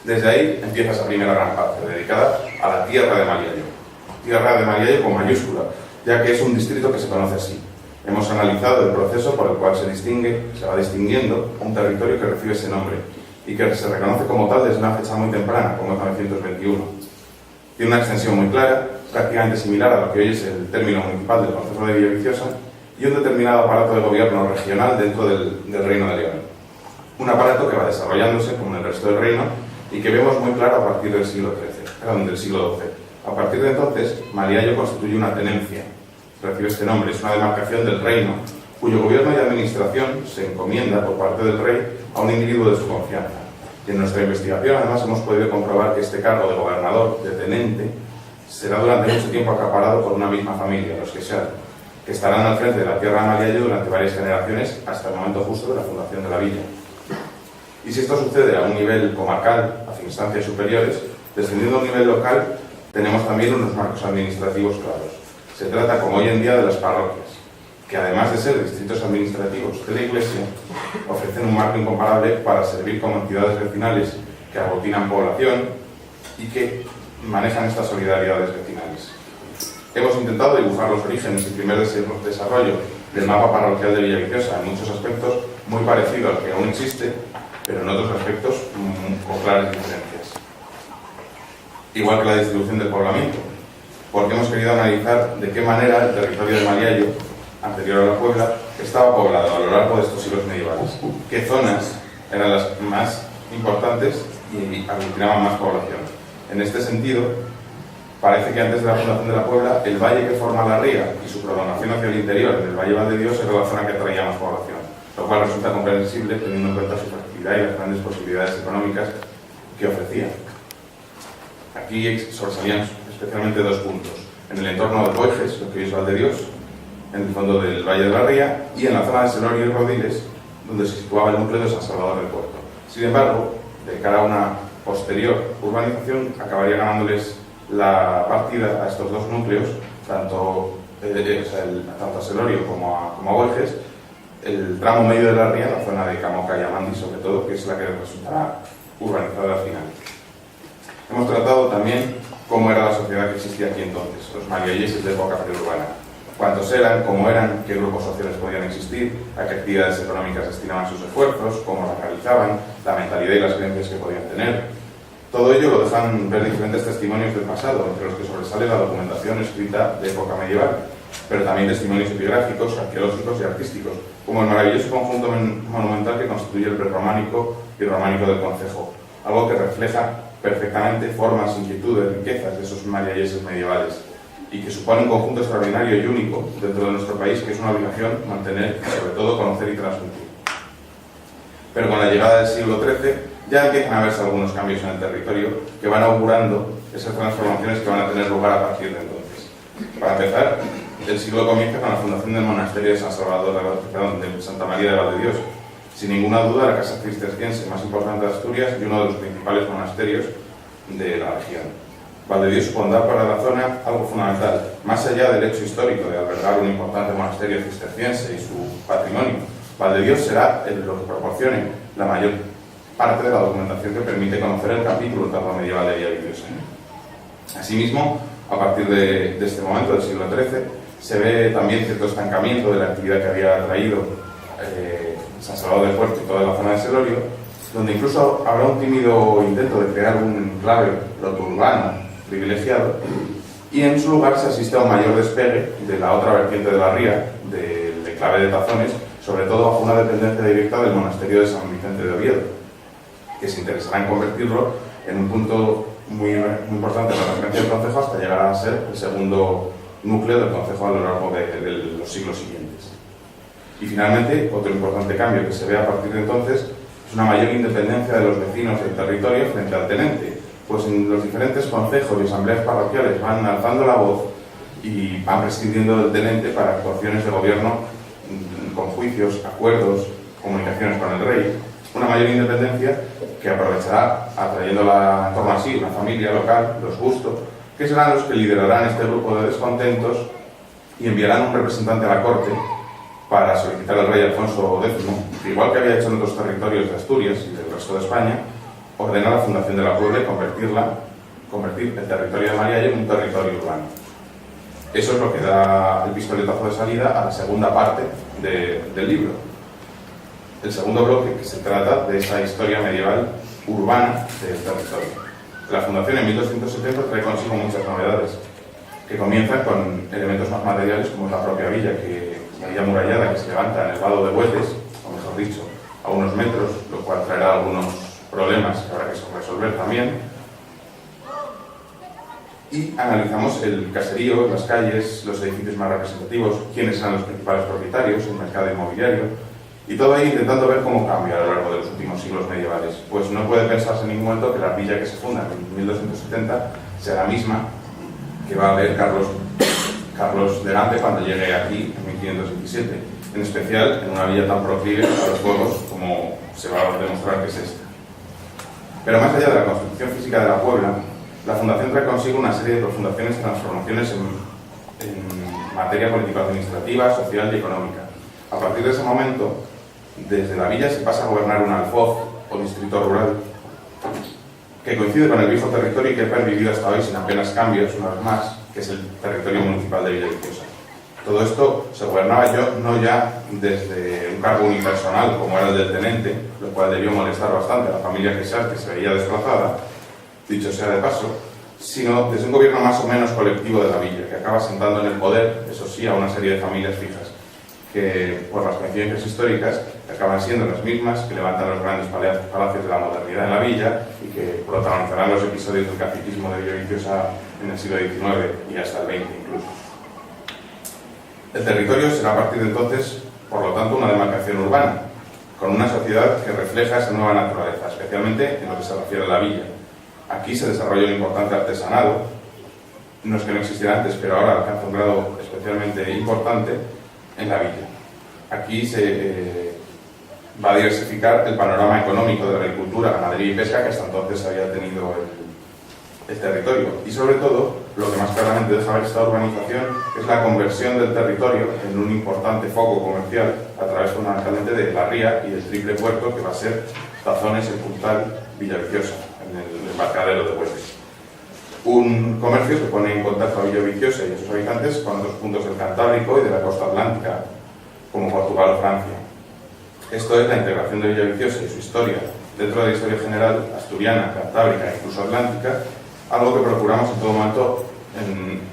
Desde ahí empieza esa primera gran parte, dedicada a la tierra de Maliallo con mayúscula, ya que es un distrito que se conoce así. Hemos analizado el proceso por el cual se va distinguiendo un territorio que recibe ese nombre y que se reconoce como tal desde una fecha muy temprana, como 1921. Tiene una extensión muy clara, prácticamente similar a lo que hoy es el término municipal del concejo de Villaviciosa, y un determinado aparato de gobierno regional dentro del Reino de León. Un aparato que va desarrollándose como en el resto del reino y que vemos muy claro a partir del siglo XII. A partir de entonces, Maliallo constituye una tenencia, recibe este nombre, es una demarcación del reino, cuyo gobierno y administración se encomienda por parte del rey a un individuo de su confianza. Y en nuestra investigación, además, hemos podido comprobar que este cargo de gobernador, de tenente, será durante mucho tiempo acaparado por una misma familia, los Quesada, que estarán al frente de la tierra de Mariallo durante varias generaciones hasta el momento justo de la fundación de la villa. Y si esto sucede a un nivel comarcal, hacia instancias superiores, descendiendo a un nivel local, tenemos también unos marcos administrativos claros. Se trata, como hoy en día, de las parroquias, que además de ser distritos administrativos de la Iglesia, ofrecen un marco incomparable para servir como entidades vecinales que aglutinan población y que manejan estas solidaridades vecinales. Hemos intentado dibujar los orígenes y primer desarrollo del mapa parroquial de Villaviciosa, en muchos aspectos muy parecido al que aún existe, pero en otros aspectos con claras diferencias. Igual que la distribución del poblamiento, porque hemos querido analizar de qué manera el territorio de Mariallo, anterior a la Puebla, estaba poblado a lo largo de estos siglos medievales. ¿Qué zonas eran las más importantes y aglutinaban más población? En este sentido, parece que antes de la fundación de la Puebla, el valle que forma la ría y su prolongación hacia el interior, en el Valle Valdedios, era la zona que atraía más población, lo cual resulta comprensible teniendo en cuenta su fertilidad y las grandes posibilidades económicas que ofrecía. Aquí sobresalían especialmente dos puntos: en el entorno de Boiges, lo que hoy es Valdedios, en el fondo del Valle de la Ría, y en la zona de Selorio y Rodiles, donde se situaba el núcleo de San Salvador del Puerto. Sin embargo, de cara a una posterior urbanización, acabaría ganándoles la partida a estos dos núcleos, tanto a Selorio como a Boiges, el tramo medio de la ría, la zona de Camoca y Amandi sobre todo, que es la que resultará urbanizada al final. Hemos tratado también cómo era la sociedad que existía aquí entonces, los marialleses de época preurbana. Cuántos eran, cómo eran, qué grupos sociales podían existir, a qué actividades económicas destinaban sus esfuerzos, cómo las realizaban, la mentalidad y las creencias que podían tener. Todo ello lo dejan ver diferentes testimonios del pasado, entre los que sobresale la documentación escrita de época medieval, pero también testimonios epigráficos, arqueológicos y artísticos, como el maravilloso conjunto monumental que constituye el prerrománico y románico del concejo, algo que refleja perfectamente formas, inquietudes, riquezas de esos marialleses medievales, y que supone un conjunto extraordinario y único dentro de nuestro país, que es una obligación mantener y sobre todo conocer y transmitir. Pero con la llegada del siglo XIII ya empiezan a verse algunos cambios en el territorio que van augurando esas transformaciones que van a tener lugar a partir de entonces. Para empezar, el siglo comienza con la fundación del monasterio de San Salvador, de Santa María de Valdedios, sin ninguna duda la casa cisterciense más importante de Asturias y uno de los principales monasterios de la región. Valdedios supondrá para la zona algo fundamental, más allá del hecho histórico de albergar un importante monasterio cisterciense y su patrimonio. Valdedios será lo que proporcione la mayor parte de la documentación que permite conocer el capítulo etapa medieval de Villaviciosa. Asimismo, a partir de este momento del siglo XIII, se ve también cierto estancamiento de la actividad que había traído San Salvador del Puerto y toda la zona de Selorio, donde incluso habrá un tímido intento de crear un enclave proto-urbano privilegiado, y en su lugar se asiste a un mayor despegue de la otra vertiente de la ría, del enclave de Tazones, sobre todo bajo una dependencia directa del monasterio de San Vicente de Oviedo, que se interesará en convertirlo en un punto muy importante en la referencia del concejo hasta llegar a ser el segundo núcleo del concejo a lo largo de los siglos siguientes. Y finalmente, otro importante cambio que se ve a partir de entonces es una mayor independencia de los vecinos del territorio frente al tenente, pues en los diferentes concejos y asambleas parroquiales van alzando la voz y van prescindiendo del tenente para actuaciones de gobierno con juicios, acuerdos, comunicaciones con el rey. Una mayor independencia que aprovechará atrayéndola en torno a sí, una familia local, los Justo, que serán los que liderarán este grupo de descontentos y enviarán un representante a la corte para solicitar al rey Alfonso X, igual que había hecho en otros territorios de Asturias y del resto de España, ordena la fundación de la Puebla y convertir el territorio de Mariallo en un territorio urbano. Eso es lo que da el pistoletazo de salida a la segunda parte del libro. El segundo bloque, que se trata de esa historia medieval urbana del territorio. La fundación en 1270 trae consigo muchas novedades, que comienzan con elementos más materiales como la propia villa, la villa murallada que se levanta en el vado de Buetes, o mejor dicho, a unos metros, lo cual traerá algunos problemas que habrá que resolver también. y analizamos el caserío, las calles, los edificios más representativos, quiénes eran los principales propietarios, el mercado inmobiliario, y todo ahí intentando ver cómo cambia a lo largo de los últimos siglos medievales. Pues no puede pensarse en ningún momento que la villa que se funda en 1270 sea la misma que va a ver Carlos de Gante cuando llegue aquí en 1527, en especial en una villa tan proclive a los fuegos como se va a demostrar que es esta. Pero más allá de la construcción física de la Puebla, la fundación trae consigo una serie de profundaciones y transformaciones en materia político-administrativa, social y económica. A partir de ese momento, desde la villa se pasa a gobernar un alfoz o distrito rural que coincide con el viejo territorio y que ha pervivido hasta hoy sin apenas cambios, una vez más, que es el territorio municipal de Villaviciosa. Todo esto se gobernaba no ya desde un cargo unipersonal como era el del tenente, lo cual debió molestar bastante a la familia Quesart, que se veía desplazada, dicho sea de paso, sino desde un gobierno más o menos colectivo de la villa, que acaba sentando en el poder, eso sí, a una serie de familias fijas, que por las coincidencias históricas acaban siendo las mismas que levantan los grandes palacios de la modernidad en la villa y que protagonizarán los episodios del caciquismo de Villaviciosa en el siglo XIX y hasta el XX incluso. El territorio será a partir de entonces, por lo tanto, una demarcación urbana, con una sociedad que refleja esa nueva naturaleza, especialmente en lo que se refiere a la villa. Aquí se desarrolla un importante artesanado, no es que no existiera antes, pero ahora alcanza un grado especialmente importante en la villa. Aquí se va a diversificar el panorama económico de la agricultura, ganadería y pesca que hasta entonces había tenido el territorio. Y sobre todo, lo que más claramente deja ver esta urbanización es la conversión del territorio en un importante foco comercial a través fundamentalmente de la ría y del triple puerto que va a ser Tazones, El Puntal, Villaviciosa, en el embarcadero de Bueces. Un comercio que pone en contacto a Villaviciosa y a sus habitantes con otros puntos del Cantábrico y de la costa atlántica, como Portugal o Francia. Esto es la integración de Villaviciosa y su historia dentro de la historia general asturiana, cantábrica e incluso atlántica, algo que procuramos en todo momento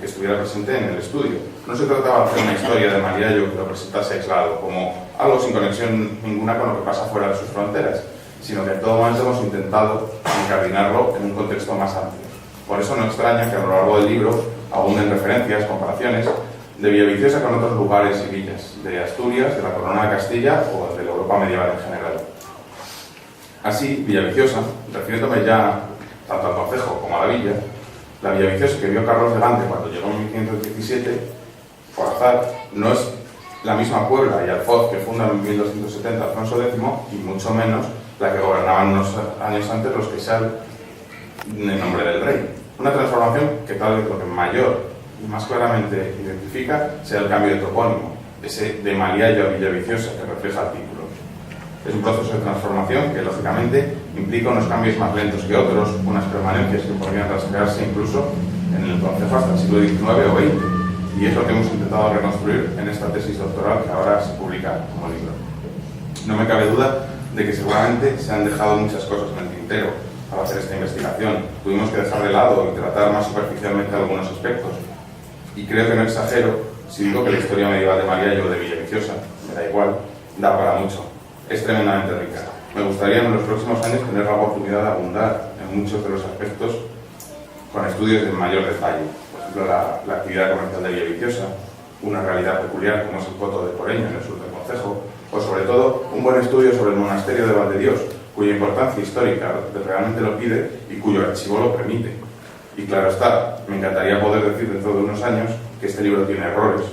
que estuviera presente en el estudio. No se trataba de hacer una historia de Mariallo que lo presentase aislado, como algo sin conexión ninguna con lo que pasa fuera de sus fronteras, sino que en todo momento hemos intentado incardinarlo en un contexto más amplio. Por eso no extraña que a lo largo del libro abunden referencias, comparaciones de Villaviciosa con otros lugares y villas, de Asturias, de la Corona de Castilla o de la Europa medieval en general. Así, Villaviciosa, refiriéndome ya tanto al concejo como a la villa, la Villaviciosa que vio Carlos de Gante cuando llegó en 1517, por azar, no es la misma Puebla y alfoz que funda en 1270 Alfonso X, y mucho menos la que gobernaban unos años antes los Quesart en nombre del rey. Una transformación que tal vez lo que mayor y más claramente identifica sea el cambio de topónimo, ese de Mariallo a Villaviciosa que refleja el título. Es un proceso de transformación que, lógicamente, implica unos cambios más lentos que otros, unas permanencias que podrían rastrearse incluso en el concejo hasta el siglo XIX o XX, y es lo que hemos intentado reconstruir en esta tesis doctoral que ahora se publica como libro. No me cabe duda de que seguramente se han dejado muchas cosas en el tintero al hacer esta investigación. Tuvimos que dejar de lado y tratar más superficialmente algunos aspectos, y creo que no exagero si digo que la historia medieval de Mariallo o de Villaviciosa, me da igual, da para mucho. Es tremendamente rica. Me gustaría en los próximos años tener la oportunidad de abundar en muchos de los aspectos con estudios de mayor detalle. Por ejemplo, la actividad comercial de Villaviciosa, una realidad peculiar como es el coto de Poreño en el sur del concejo, o sobre todo un buen estudio sobre el monasterio de Valdedios, cuya importancia histórica realmente lo pide y cuyo archivo lo permite. Y claro está, me encantaría poder decir dentro de unos años que este libro tiene errores,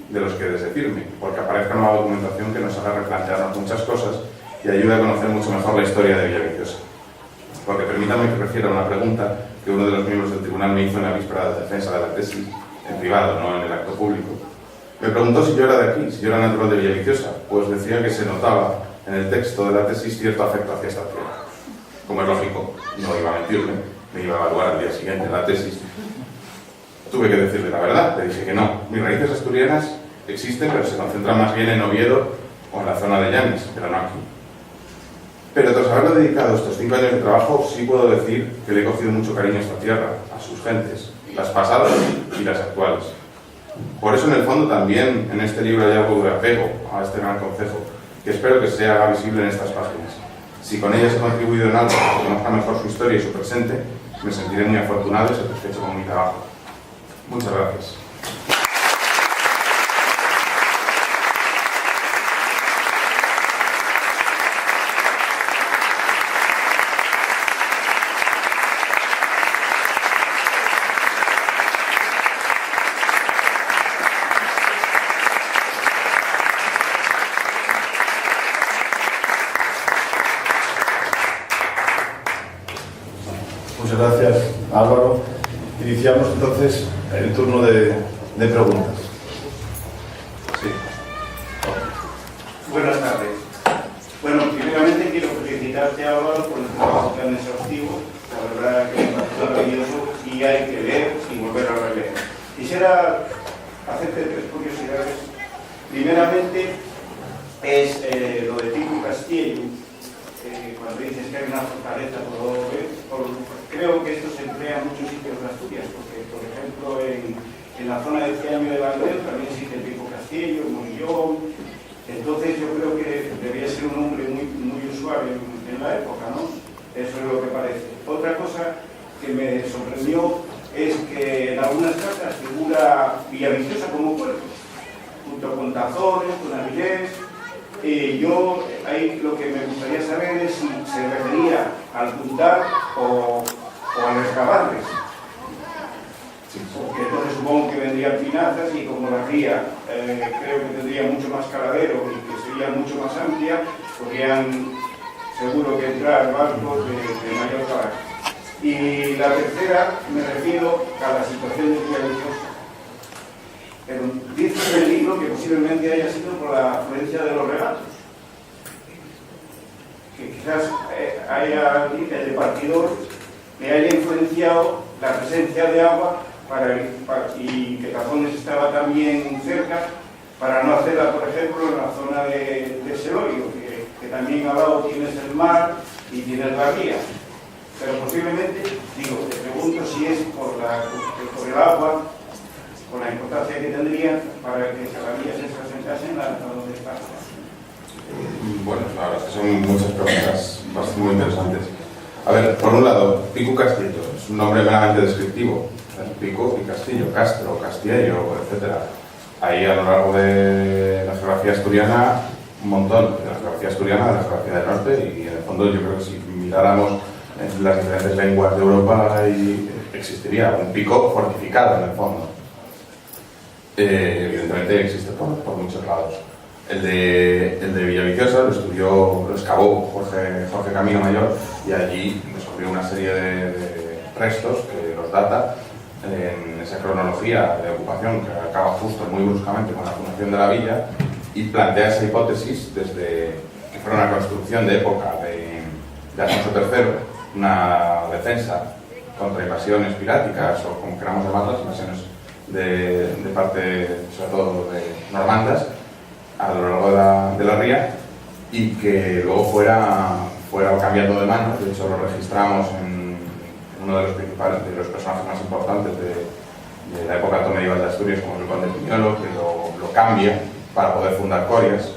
de los que desdecirme, porque aparezca nueva documentación que nos haga replantearnos muchas cosas y ayude a conocer mucho mejor la historia de Villaviciosa. Porque permítanme que refiera a una pregunta que uno de los miembros del tribunal me hizo en la víspera de defensa de la tesis, en privado, no en el acto público. Me preguntó si yo era de aquí, si yo era natural de Villaviciosa, pues decía que se notaba en el texto de la tesis cierto afecto hacia esta tierra. Como es lógico, no iba a mentirme, me iba a evaluar al día siguiente la tesis. Tuve que decirle la verdad, le dije que no. Mis raíces asturianas existen, pero se concentran más bien en Oviedo o en la zona de Llanes, pero no aquí. Pero tras haberle dedicado estos 5 años de trabajo, sí puedo decir que le he cogido mucho cariño a esta tierra, a sus gentes, las pasadas y las actuales. Por eso, en el fondo, también en este libro hay algo de apego a este gran concejo, que espero que se haga visible en estas páginas. Si con ellas he contribuido en algo a que conozca mejor su historia y su presente, me sentiré muy afortunado y satisfecho con mi trabajo. Muchas gracias. Muchas gracias, Álvaro. Iniciamos entonces el turno de preguntas. Sí. Buenas tardes. Bueno, primeramente quiero felicitarte, Álvaro, por el trabajo tan exhaustivo. La verdad que me parece maravilloso y hay que leer y volver a releer. Quisiera hacerte 3 curiosidades. Primeramente es lo de Pico Castillo. Cuando dices que hay una fortaleza, creo que esto se emplea en muchos sitios de Asturias, porque, por ejemplo, en la zona de Ciaño de Valdez también existe el Pico Castillo, el Morillón. Entonces yo creo que debía ser un nombre muy usual en la época, ¿no? Eso es lo que parece. Otra cosa que me sorprendió es que en algunas cartas figura Villaviciosa como puerto, junto con Tazones, con Avilés. Yo ahí lo que me gustaría saber es si se refería al Puntal o al Escabarres. Porque entonces supongo que vendrían Pinazas y como la ría creo que tendría mucho más caladero y que sería mucho más amplia, podrían seguro que entrar barcos de mayor carácter. Y la tercera me refiero a la situación de Villaviciosa. Pero dice en el libro que posiblemente haya sido por la afluencia de los regatos. Que quizás haya el departidor le haya influenciado la presencia de agua y que Tazones estaba también cerca para no hacerla, por ejemplo, en la zona de Selorio, que también al lado tienes el mar y tienes la ría. Pero posiblemente, te pregunto si es por el agua, con la importancia que tendría para que las vías se asentasen a donde están. Bueno, la verdad es que son muchas preguntas bastante muy interesantes. A ver, por un lado, Pico Castillo es un nombre meramente descriptivo. Pico y Castillo, Castro, Castillo, etc. Ahí a lo largo de la geografía asturiana, un montón de la geografía asturiana, de la geografía del norte, y en el fondo yo creo que si miráramos en las diferentes lenguas de Europa existiría un pico fortificado en el fondo. Evidentemente existe por muchos lados. El de Villaviciosa lo excavó Jorge Camino Mayor y allí descubrió una serie de restos que los data en esa cronología de ocupación que acaba justo muy bruscamente con la fundación de la villa y plantea esa hipótesis desde que fuera una construcción de época de Alfonso III, una defensa contra invasiones piráticas o como queramos llamarlas, invasiones de parte, sobre todo, de normandas a lo largo de la ría y que luego fuera cambiando de manos. De hecho, lo registramos en uno de los personajes más importantes de la época alto medieval de Asturias, como el conde Piñolo, que lo cambia para poder fundar Corias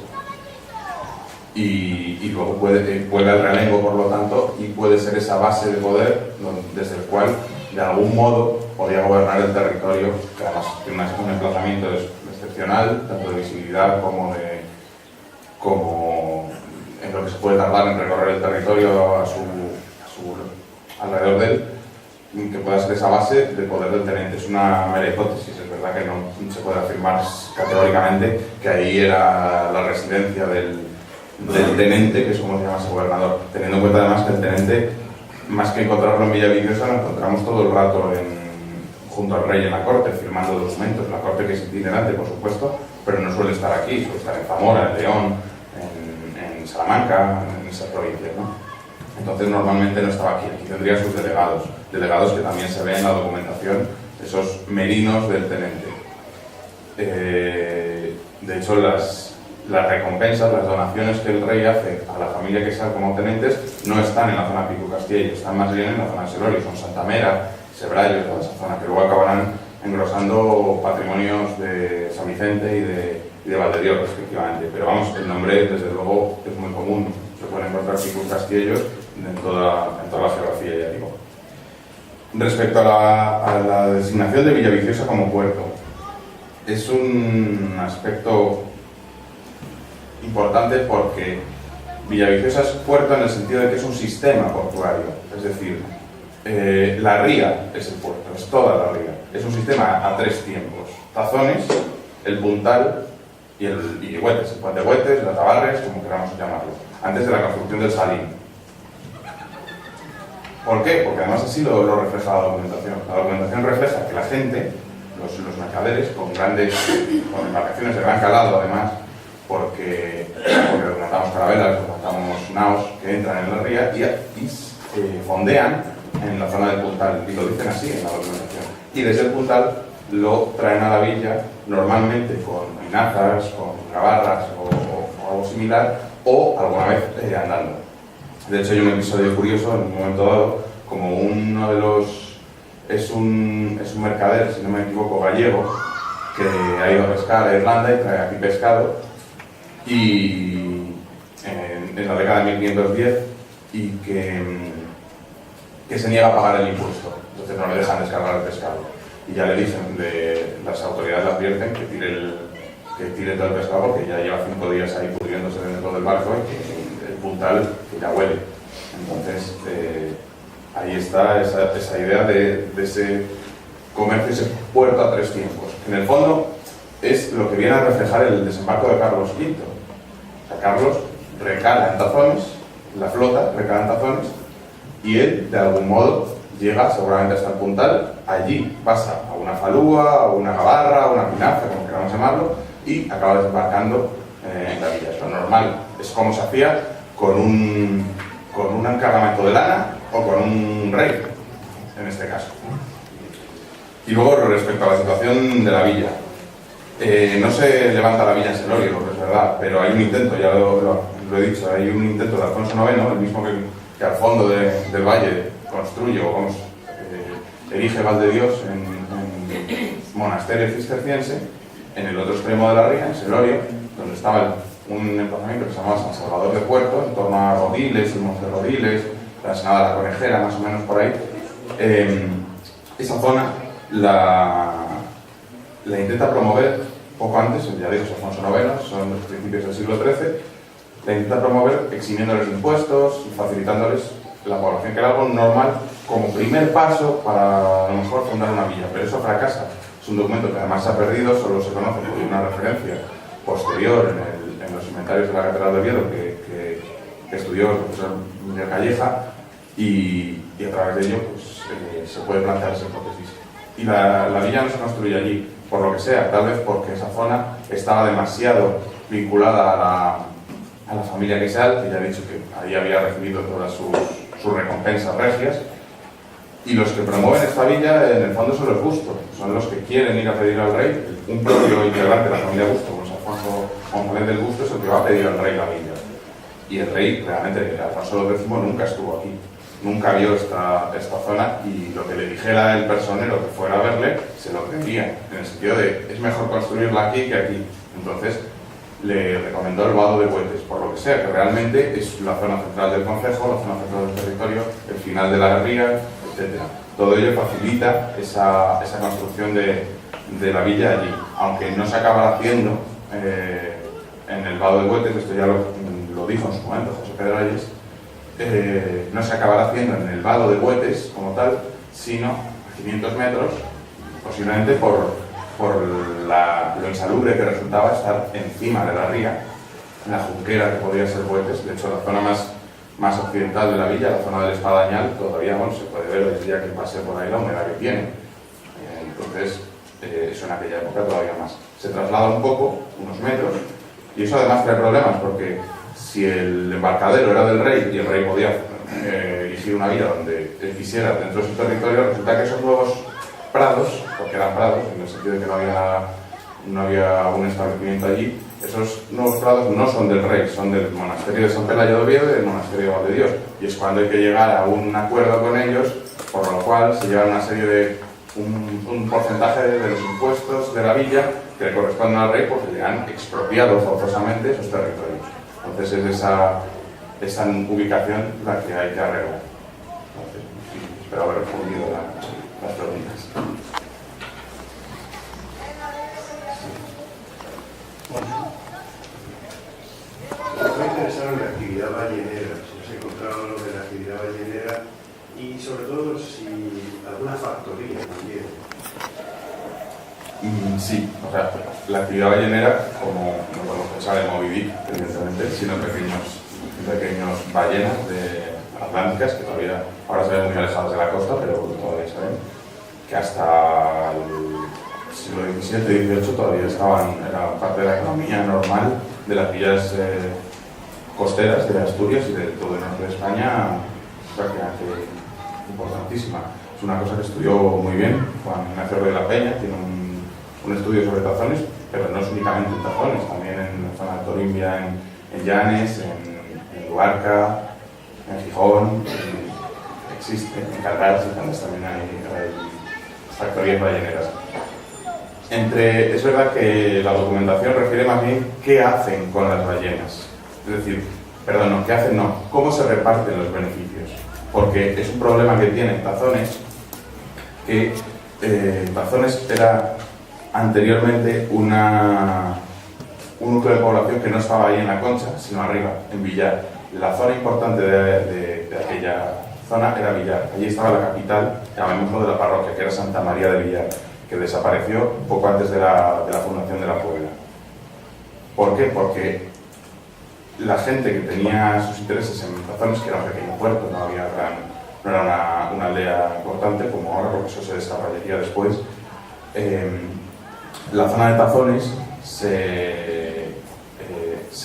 y luego vuelve al realengo, por lo tanto, y puede ser esa base de poder desde el cual de algún modo podía gobernar el territorio, que además tiene un emplazamiento excepcional, tanto de visibilidad como en lo que se puede tardar en recorrer el territorio alrededor de él, que pueda ser esa base de poder del tenente. Es una mera hipótesis, es verdad que no se puede afirmar categóricamente que ahí era la residencia del tenente, que es como se llama ese gobernador, teniendo en cuenta además que el tenente, más que encontrarlo en Villaviciosa, lo encontramos todo el rato junto al rey en la corte, firmando documentos. La corte, que es itinerante, por supuesto, pero no suele estar aquí, suele estar en Zamora, en León, en Salamanca, en esas provincias, ¿no? Entonces normalmente no estaba aquí. Aquí tendría sus delegados que también se ven en la documentación, esos merinos del tenente. De hecho, las recompensas, las donaciones que el rey hace a la familia que sale como tenentes no están en la zona Pico Castillo, están más bien en la zona de Selorio, son Santa Mera, Sebrallo, toda esa zona, que luego acabarán engrosando patrimonios de San Vicente y de Valdedios, respectivamente. Pero vamos, el nombre, desde luego, es muy común. Se pueden encontrar Pico Castillos en toda la geografía, ya digo. Respecto a la designación de Villaviciosa como puerto, es un aspecto importante porque Villaviciosa es puerto en el sentido de que es un sistema portuario, es decir, la ría es el puerto, es toda la ría. Es un sistema a 3 tiempos: Tazones, el Puntal y Güetes, el puente Güetes, las Tabarres, como queramos llamarlo, antes de la construcción del Salín. ¿Por qué? Porque además así lo refleja la documentación. La documentación refleja que la gente, los mercaderes, con embarcaciones de gran calado además, porque levantamos carabelas, levantamos naos que entran en la ría y fondean en la zona del Puntal, y lo dicen así en la documentación. Y desde el Puntal lo traen a la villa, normalmente con minazas, con gabarras o algo similar, o alguna vez andando. De hecho hay un episodio curioso en un momento dado, como uno de los... es un mercader, si no me equivoco, gallego, que ha ido a pescar a Irlanda y trae aquí pescado, y en la década de 1510, y que se niega a pagar el impuesto, entonces no le dejan descargar el pescado. Y ya le dicen, las autoridades le advierten que tire todo el pescado porque ya lleva 5 días ahí pudriéndose dentro del barco y que el Puntal que ya huele. Entonces, ahí está esa idea de ese comercio, ese puerto a 3 tiempos. En el fondo, es lo que viene a reflejar el desembarco de Carlos V. O sea, Carlos recala en Tazones, la flota recala en Tazones, y él, de algún modo, llega seguramente hasta el Puntal, allí pasa a una falúa, a una gabarra, a una pinaza, como queramos llamarlo, y acaba desembarcando en la villa. Es lo normal, es como se hacía con un encargamento de lana o con un rey, en este caso. Y luego, respecto a la situación de la villa, no se levanta la villa en Selorio, lo que es verdad, pero hay un intento, ya lo he dicho, hay un intento de Alfonso IX, el mismo que al fondo del valle construye o erige Valdedios en monasterio cisterciense, en el otro extremo de la ría, en Selorio, donde estaba un emplazamiento que se llamaba San Salvador de Puerto, en torno a Rodiles, el Monte Rodiles, la Ensenada de la Conejera, más o menos por ahí. Esa zona la intenta promover poco antes, ya digo, Alfonso IX, son los principios del siglo XIII, la intenta promover eximiéndoles impuestos y facilitándoles la población, que era algo normal como primer paso para a lo mejor fundar una villa, pero eso fracasa. Es un documento que además se ha perdido, solo se conoce por una referencia posterior en los inventarios de la Catedral de Oviedo que estudió el profesor Miguel Calleja, y a través de ello pues, se puede plantear esa hipótesis. Y la villa no se construye allí, por lo que sea, tal vez porque esa zona estaba demasiado vinculada a la familia Quesal, que ya he dicho que ahí había recibido todas sus recompensas regias, y los que promueven esta villa en el fondo son los Busto, son los que quieren ir a pedir al rey. Un propio integrante de la familia Busto, como es Alfonso González del Busto, es el que va a pedir al rey la villa. Y el rey, realmente, Alfonso X nunca estuvo aquí, nunca vio esta zona, y lo que le dijera el personero que fuera a verle, se lo creía, en el sentido de, es mejor construirla aquí que aquí. Entonces, le recomendó el vado de Güetes, por lo que sea, que realmente es la zona central del concejo, la zona central del territorio, el final de la ría, etc. Todo ello facilita esa construcción de la villa allí, aunque no se acaba haciendo en el vado de Güetes, esto ya lo dijo en su momento José Pedralles, no se acabará haciendo en el vado de Güetes como tal, sino a 500 metros, posiblemente por lo insalubre que resultaba estar encima de la ría, en la junquera que podría ser Güetes. De hecho, la zona más occidental de la villa, la zona del Espadañal, todavía se puede ver desde ya que pase por ahí la humedad que tiene. Entonces, eso en aquella época todavía más. Se traslada un poco, unos metros, y eso además trae problemas, porque si el embarcadero era del rey y el rey podía erigir una villa donde él quisiera dentro de su territorio, resulta que esos nuevos prados, porque eran prados, en el sentido de que no había un establecimiento allí, esos nuevos prados no son del rey, son del monasterio de San Pelayo de Oviedo y del monasterio de Valdedios, y es cuando hay que llegar a un acuerdo con ellos, por lo cual se lleva una serie de un porcentaje de los impuestos de la villa que le corresponden al rey, porque le han expropiado forzosamente esos territorios. Entonces es esa ubicación la que hay que arreglar. Entonces, sí, espero haber respondido las preguntas. Me fue interesado en la actividad ballenera, si os encontraron lo de la actividad ballenera y sobre todo si alguna factoría también. Sí, o sea, la actividad ballenera, como no podemos pensar en Moby Dick, evidentemente, sino en pequeños ballenas atlánticas que todavía ahora se ven muy alejadas de la costa, pero todavía se ven, que hasta el siglo XVII y XVIII todavía eran parte de la economía normal de las villas costeras de Asturias y de todo el norte de España, prácticamente importantísima. Es una cosa que estudió muy bien Juan Ignacio Rey de la Peña, tiene un estudio sobre tazones, pero no es únicamente en tazones, también en la zona de Torimbia, en Llanes, en Luarca, en Gijón, existe, en Caldars y Candas también hay factorías balleneras. Es verdad que la documentación refiere más bien qué hacen con las ballenas, es decir, qué hacen no, cómo se reparten los beneficios, porque es un problema que tienen Tazones, que Tazones era anteriormente un núcleo de población que no estaba ahí en la Concha, sino arriba, en Villar. La zona importante de aquella zona era Villar. Allí estaba la capital, llamémoslo, de la parroquia, que era Santa María de Villar, que desapareció poco antes de la fundación de la Puebla. ¿Por qué? Porque la gente que tenía sus intereses en Tazones, que era un pequeño puerto, no era una aldea importante como ahora, porque eso se desarrollaría después, la zona de Tazones se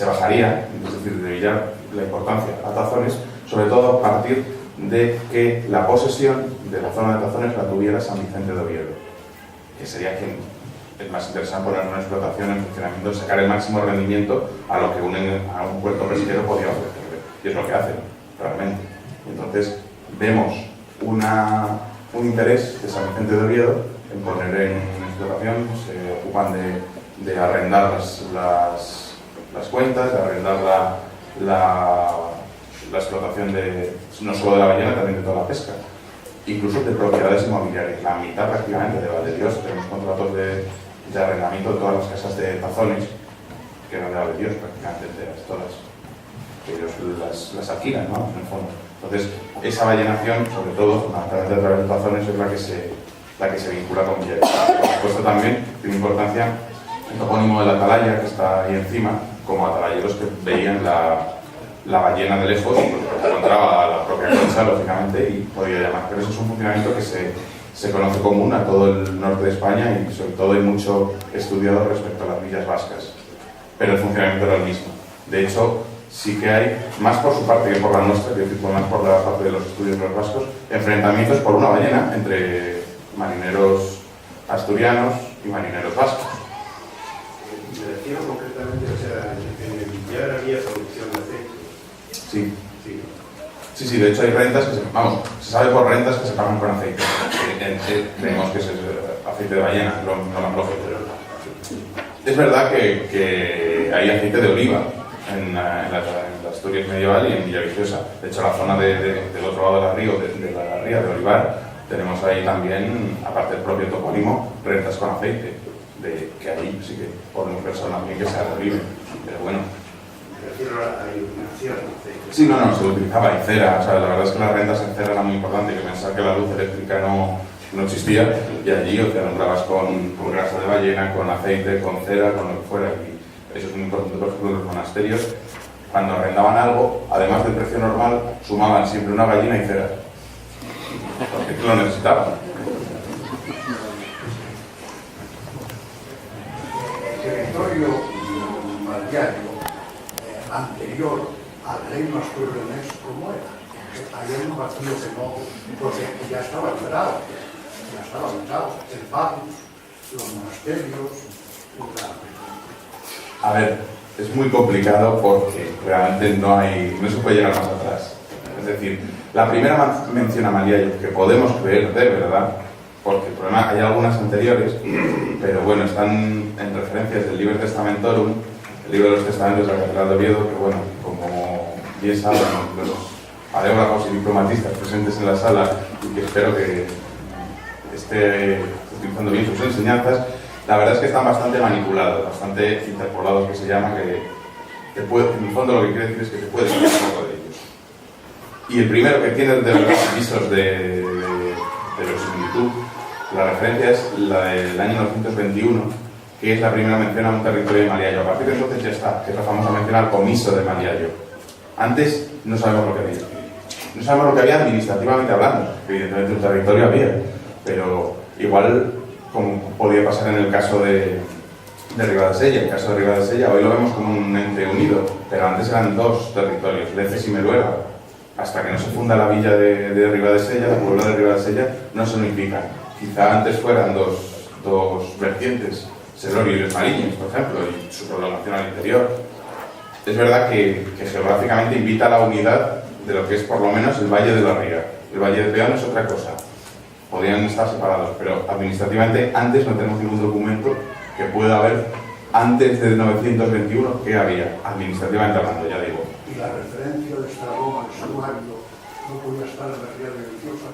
bajaría, es decir, de Villar la importancia a Tazones, sobre todo a partir de que la posesión de la zona de Tazones la tuviera San Vicente de Oviedo, que sería quien es más interesante poner una explotación en funcionamiento, sacar el máximo rendimiento a lo que a un puerto pesquero podía ofrecer, y es lo que hacen realmente. Entonces vemos un interés de San Vicente de Oviedo en poner en explotación, se ocupan de arrendar las cuentas, de arrendar la explotación no solo de la ballena, también de toda la pesca, incluso de propiedades inmobiliarias. La mitad prácticamente de Valdedios, tenemos contratos de arrendamiento de todas las casas de Tazones, que eran de Valdedios prácticamente enteras, todas, que ellos las alquilan, ¿no? En el fondo. Entonces, esa ballenación, sobre todo, fundamentalmente a través de Tazones, es la que se vincula con Villar. Por supuesto, también tiene importancia el topónimo de la atalaya, que está ahí encima, como atalayeros que veían la ballena de lejos, encontraba la propia Concha, lógicamente, y podía llamar. Pero eso es un funcionamiento que se conoce común a todo el norte de España y sobre todo hay mucho estudiado respecto a las villas vascas. Pero el funcionamiento era el mismo. De hecho, sí que hay, más por su parte que por la nuestra, es decir, más por la parte de los estudios de los vascos, enfrentamientos por una ballena entre marineros asturianos y marineros vascos. Me refiero concretamente, o sea, en el Villar había producción de aceite. Sí, de hecho hay rentas que se sabe por rentas que se pagan con aceite. Creemos que es aceite de ballena, no más lógico. Es verdad que hay aceite de oliva en la Asturias medieval y en Villaviciosa. De hecho, la zona del otro lado de la ría de Olivar, tenemos ahí también, aparte del propio topónimo, rentas con aceite, que ahí sí que podemos pensar también que sea de oliva. Pero bueno. Me refiero a la iluminación. Sí, no, se utilizaba en cera. O sea, la verdad es que las rentas en cera eran muy importantes, que pensar que la luz eléctrica no existía, y allí te alumbrabas con grasa de ballena, con aceite, con cera, con lo que fuera. Y eso es muy importante, por ejemplo, en los monasterios. Cuando arrendaban algo, además del precio normal, sumaban siempre una gallina y cera, porque lo necesitaban. El territorio balneario anterior al reino asturianés, ¿cómo era? Había un vacío que no, porque ya estaba entrado, el Bacus, los monasterios, A ver, es muy complicado porque realmente no se puede llegar más atrás. Es decir, la primera mención a Maliayo que podemos creer de verdad, porque el problema, hay algunas anteriores, pero bueno, están en referencias del Liber Testamentorum, el libro de los testamentos de la Catedral de Oviedo, que bueno, como bien saben los areógrafos y diplomatistas presentes en la sala y que espero que esté utilizando bien sus enseñanzas, la verdad es que están bastante manipulados, bastante interpolados, que se llama, que en el fondo lo que quiere decir es que te puedes sacar un poco de ellos. Y el primero que tiene de verdad visos de verosimilitud, la referencia es la del año 921, que es la primera mención a un territorio de Maliayo. A partir de entonces ya está, que es la famosa mención al comiso de Maliayo. Antes no sabemos lo que había. No sabemos lo que había administrativamente hablando. Evidentemente un territorio había, pero igual, como podía pasar en el caso de Ribadesella. En el caso de Ribadesella hoy lo vemos como un ente unido, pero antes eran dos territorios, Leces y Meluega. Hasta que no se funda la villa de Ribadesella, el pueblo de Ribadesella, no se unifican. Quizá antes fueran dos vertientes, Selorio y Los Mariños, por ejemplo, y su prolongación al interior. Es verdad que geográficamente invita a la unidad de lo que es por lo menos el Valle de la Riga. El Valle de Peón es otra cosa. Podrían estar separados, pero administrativamente antes no tenemos ningún documento que pueda haber antes de 921 que había, administrativamente hablando, ya digo. Y la referencia de Estrabón al sumario no podía estar en la Ría de Viciosa.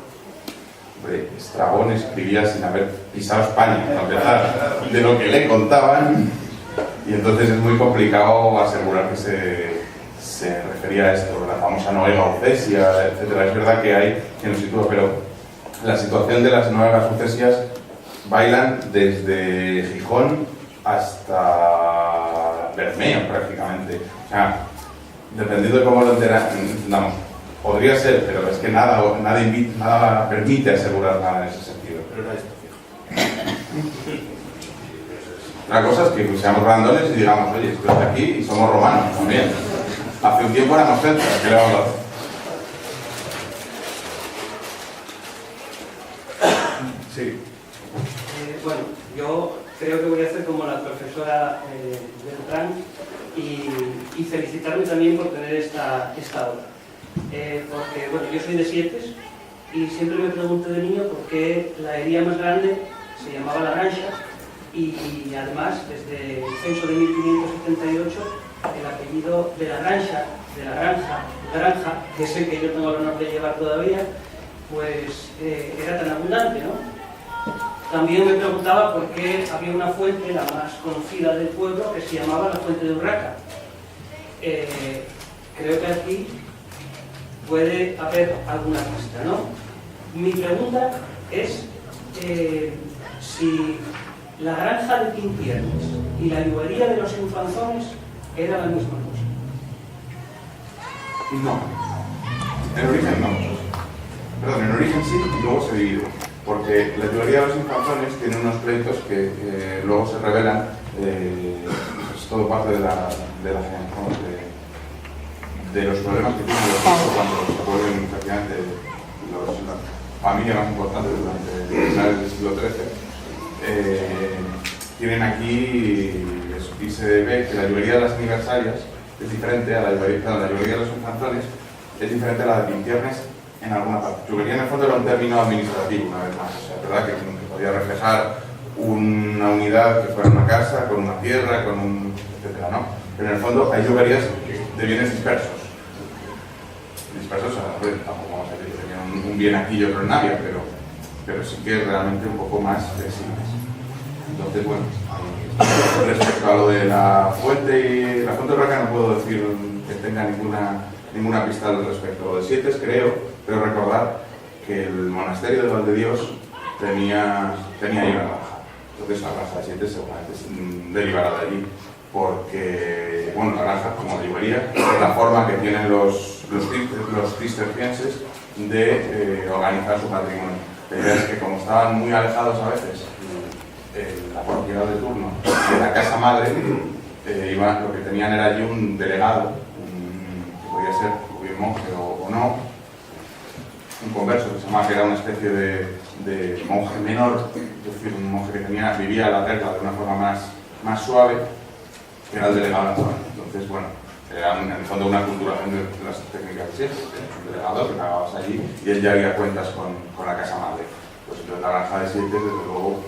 Estrabón escribía sin haber pisado España, a empezar, de lo que le contaban, y entonces es muy complicado asegurar que se refería a esto, la famosa Noega Ucesia, etc. Es verdad que hay quien lo sitúa, pero la situación de las Noegas Ucesias bailan desde Gijón hasta Bermeo prácticamente. O sea, dependiendo de cómo lo entendamos, podría ser, pero es que nada permite asegurar nada en ese sentido. Pero era esto. La cosa es que seamos grandones y digamos, oye, estoy aquí y somos romanos también. Hace un tiempo éramos celtas, ¿qué le vamos a hacer? Sí. Bueno, yo creo que voy a hacer como la profesora Beltrán y felicitarme también por tener esta obra. Porque, bueno, yo soy de Sietes y siempre me pregunto de niño por qué la herría más grande se llamaba La Granja y además, desde el censo de 1578, el apellido de la Granja, que es el que yo tengo el honor de llevar todavía, pues era tan abundante, ¿no? También me preguntaba por qué había una fuente, la más conocida del pueblo, que se llamaba la Fuente de Urraca. Creo que aquí puede haber alguna pista, ¿no? Mi pregunta es si la Granja de Quintiernes y la Yuguería de los Infanzones era la misma cosa. No. En origen no. Perdón, en origen sí y luego se divide. Porque la teoría de los infanzones tiene unos pleitos que luego se revelan, es todo parte de los problemas que tienen los hijos cuando se vuelven prácticamente la familia más importante durante finales del siglo XIII. Tienen aquí y se ve que la lluvia de las aniversarias es diferente a la lluvia de los infanzones, es diferente a la de Quintiernes en alguna parte. Lluvia en el fondo era un término administrativo, una vez más. O sea, es verdad que podía reflejar una unidad que fuera una casa, con una tierra, con un etcétera, ¿no? Pero en el fondo hay lluverías de bienes dispersos. Dispersos, tampoco vamos a decir que tenían un bien aquí y otro en Navia, pero sí que realmente un poco más flexibles. Entonces, bueno, respecto a lo de la fuente de Urraca no puedo decir que tenga ninguna pista al respecto. Lo de Sietes creo recordar que el monasterio de Valdedios tenía ahí una granja. Entonces la granja de Sietes seguramente derivará de allí, porque, bueno, la granja, como derivaría, es la forma que tienen los cistercienses de organizar su patrimonio. La idea es que como estaban muy alejados a veces la propiedad de turno de la casa madre, lo que tenían era allí un delegado, que podía ser un monje o no, un converso que se llamaba, que era una especie de monje menor, es decir, un monje que vivía la regla de una forma más suave, que era el delegado actual. Entonces, bueno, era en el fondo una culturación de las técnicas de siempre, un delegado que pagabas allí y él ya haría cuentas con la casa madre. Pues entonces la granja de Sietes, desde luego,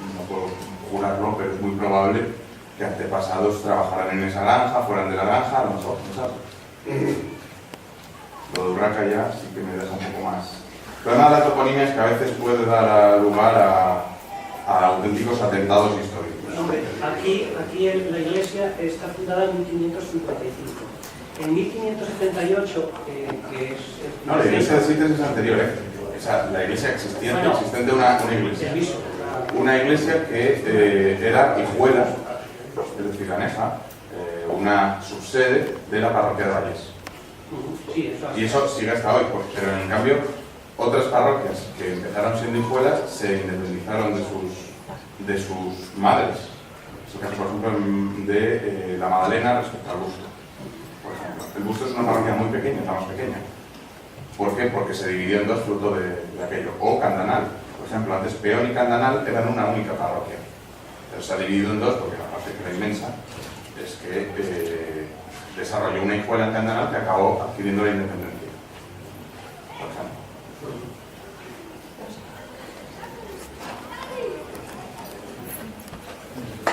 no puedo jurarlo, pero es muy probable que antepasados trabajaran en esa granja, fueran de la granja, a lo mejor, no sabes. Lo de Urraca ya sí que me deja un poco más El problema de la toponimia es que a veces puede dar lugar a auténticos atentados históricos. Hombre, aquí la iglesia está fundada en 1555. En 1578, que es... No, la iglesia de Sites es anterior, la iglesia existente una iglesia. Una iglesia que era hijuela, es decir, aneja, una subsede de la parroquia de Vallés. Sí, y eso sigue hasta hoy, pero en cambio otras parroquias que empezaron siendo hijuelas se independizaron de sus madres. Es el caso, por ejemplo, de la Magdalena respecto al Busto. Por ejemplo, el Busto es una parroquia muy pequeña, la más pequeña. ¿Por qué? Porque se dividió en dos fruto de aquello. O Candanal. Por ejemplo, antes Peón y Candanal eran una única parroquia. Pero se ha dividido en dos porque la parte que era inmensa es que desarrolló una hijuela en Candanal que acabó adquiriendo la independencia. Por ejemplo.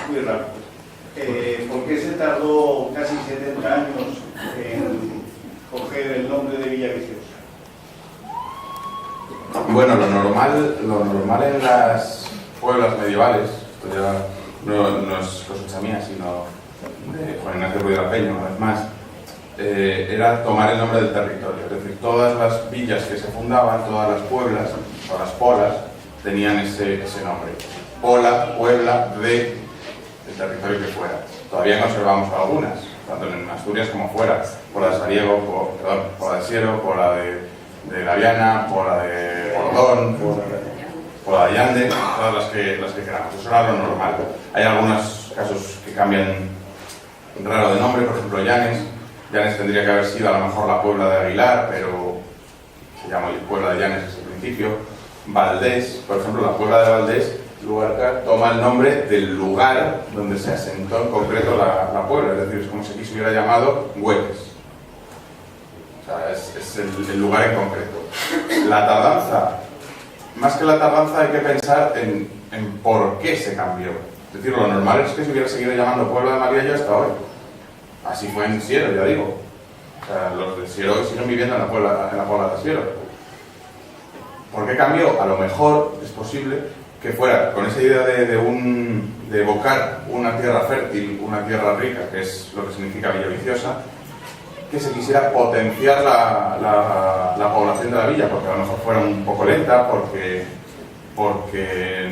Muy rápido. ¿Por qué se tardó casi 70 años en coger el nombre de Villaviciosa? Bueno, lo normal en las pueblas medievales, esto ya no es cosecha mía, sino de Juan Ignacio Ruiz de la Peña, una vez más, era tomar el nombre del territorio. Es decir, todas las villas que se fundaban, todas las pueblas, todas las polas, tenían ese nombre. Pola, puebla, de el territorio que fuera. Todavía conservamos algunas, tanto en Asturias como fuera. Pola de Sariego, pola de Siero, pola de Laviana, pola de Bordón, pola de Allande, todas las que queramos. Eso era lo normal. Hay algunos casos que cambian raro de nombre, por ejemplo Llanes. Llanes tendría que haber sido a lo mejor la Puebla de Aguilar, pero se llama Puebla de Llanes desde el principio. Valdés, por ejemplo, la Puebla de Valdés, Luarca, toma el nombre del lugar donde se asentó en concreto la puebla, es decir, es como si aquí se hubiera llamado Hueques. O sea, es el lugar en concreto. La tardanza, más que la tardanza hay que pensar en por qué se cambió. Es decir, lo normal es que se hubiera seguido llamando Puebla de Mariallo hasta hoy. Así fue en Siero, ya digo. O sea, los de Siero siguen viviendo en la Puebla de Siero. ¿Por qué cambió? A lo mejor es posible que fuera con esa idea de evocar una tierra fértil, una tierra rica, que es lo que significa Villaviciosa, que se quisiera potenciar la población de la villa, porque a lo mejor fuera un poco lenta, porque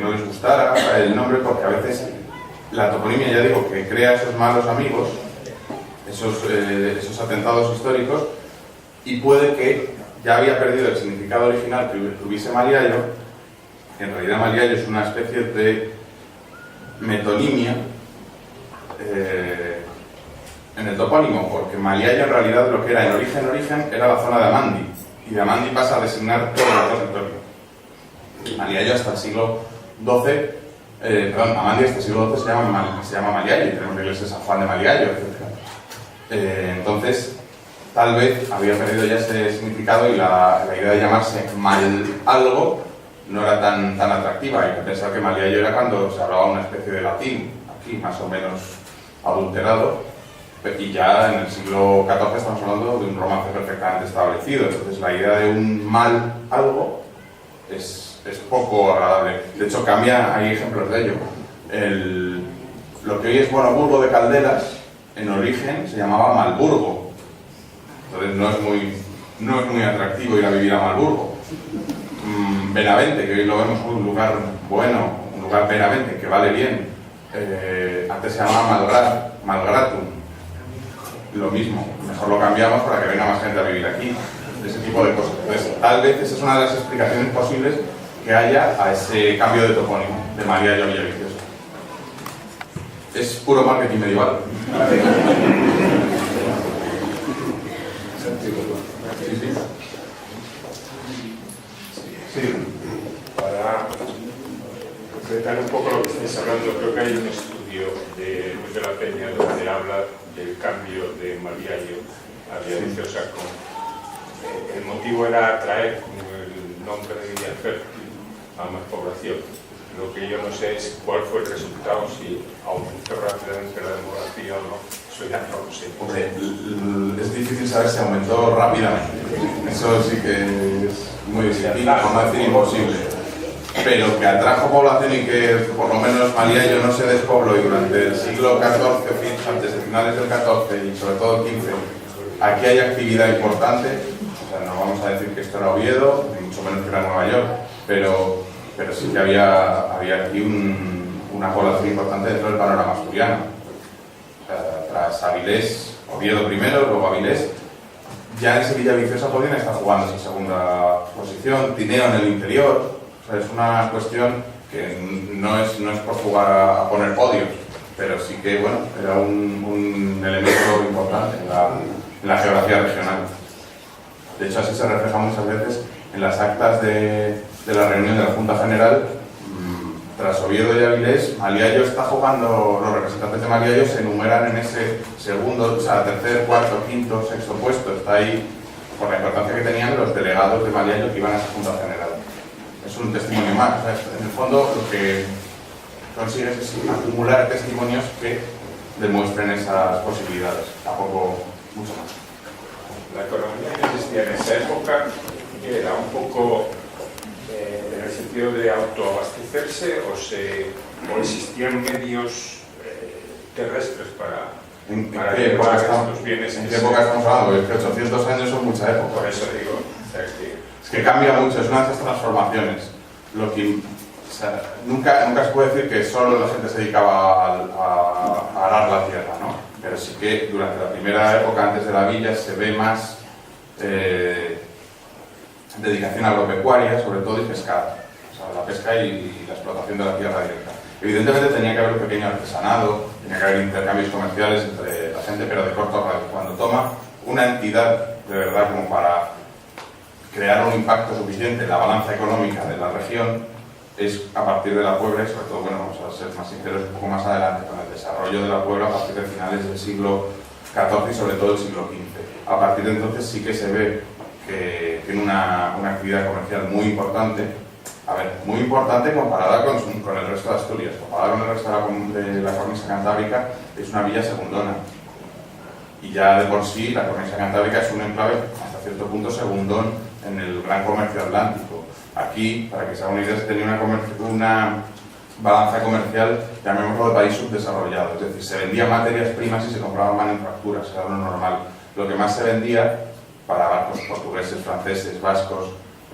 no les gustara el nombre, porque a veces la toponimia, ya digo, que crea esos malos amigos, esos atentados históricos, y puede que ya había perdido el significado original que tuviese Mariallo. En realidad Mariallo es una especie de metonimia en el topónimo, porque Mariallo en realidad lo que era en origen era la zona de Amandi, y de Amandi pasa a designar todo el territorio. Mariallo hasta el siglo XII, Amandi hasta el siglo XII se llama Mariallo, y tenemos la iglesia de San Juan de Mariallo, etc. Entonces, tal vez había perdido ya ese significado y la idea de llamarse mal algo no era tan atractiva. Hay que pensar que Mariallo era cuando se hablaba una especie de latín, aquí más o menos adulterado, y ya en el siglo XIV estamos hablando de un romance perfectamente establecido. Entonces la idea de un mal algo es poco agradable. De hecho hay ejemplos de ello. Lo que hoy es Bonoburgo de Caldelas, en origen se llamaba Malburgo. Entonces no es muy atractivo ir a vivir a Malburgo. Benavente, que hoy lo vemos como un lugar bueno, un lugar Benavente, que vale bien, antes se llamaba Malgratum, lo mismo, mejor lo cambiamos para que venga más gente a vivir aquí, ese tipo de cosas. Entonces, tal vez esa es una de las explicaciones posibles que haya a ese cambio de topónimo de Mariallo a Villaviciosa. Es puro marketing medieval. Sí, para completar un poco lo que estáis hablando, creo que hay un estudio de Luis de la Peña donde habla del cambio de Mariallo a Villaviciosa. El motivo era traer el nombre de Villa Fértil a más población. Lo que yo no sé es cuál fue el resultado, si aumentó rápidamente la demografía o no. Eso ya no lo sé. Hombre, es difícil saber si aumentó rápidamente. Eso sí que es muy difícil, por no decir imposible. Pero que atrajo población y que por lo menos Maliayo no se despobló y durante el siglo XIV, antes de finales del XIV y sobre todo el XV, aquí hay actividad importante. O sea, no vamos a decir que esto era Oviedo, ni mucho menos que era Nueva York, pero sí que había aquí una población importante dentro del panorama asturiano. O sea, tras Avilés, Oviedo primero, luego Avilés, ya en Sevilla Viciosa podían estar jugando esa segunda posición, Tineo en el interior. O sea, es una cuestión que no es por jugar a poner podios, pero sí que, bueno, era un elemento importante en la geografía regional. De hecho, así se refleja muchas veces en las actas de la reunión de la Junta General. Tras Oviedo y Avilés, Maliayo está jugando, los representantes de Maliayo se enumeran en ese segundo, o sea, tercer, cuarto, quinto, sexto puesto. Está ahí por la importancia que tenían los delegados de Maliayo que iban a esa Junta General. Es un testimonio más. O sea, en el fondo, lo que consigues es acumular testimonios que demuestren esas posibilidades. Tampoco mucho más. La economía que existía en esa época era un poco en el sentido de autoabastecerse o existían medios terrestres para qué época estos bienes. ¿En qué época estamos hablando? Es que 800 años son mucha época. Por eso digo, es que cambia mucho, es una de esas transformaciones. Lo que, o sea, nunca se puede decir que solo la gente se dedicaba a arar la tierra, ¿no? Pero sí que durante la primera época, antes de la villa, se ve más dedicación agropecuaria, sobre todo, y pescada. O sea, la pesca y la explotación de la tierra directa. Evidentemente tenía que haber un pequeño artesanado, tenía que haber intercambios comerciales entre la gente, pero de corto radio. Cuando toma una entidad de verdad como para crear un impacto suficiente en la balanza económica de la región, es a partir de la Puebla y sobre todo, bueno, vamos a ser más sinceros, un poco más adelante, con el desarrollo de la Puebla a partir de finales del siglo XIV y sobre todo del siglo XV. A partir de entonces sí que se ve que tiene una actividad comercial muy importante, muy importante comparada con el resto de Asturias, comparada con el resto de la cornisa cantábrica, es una villa segundona. Y ya de por sí la cornisa cantábrica es un enclave hasta cierto punto segundón en el gran comercio atlántico. Aquí, para que se haga una idea, se tenía una balanza comercial, llamémoslo de país subdesarrollado, es decir, se vendían materias primas y se compraban manufacturas, era lo normal. Lo que más se vendía para barcos portugueses, franceses, vascos,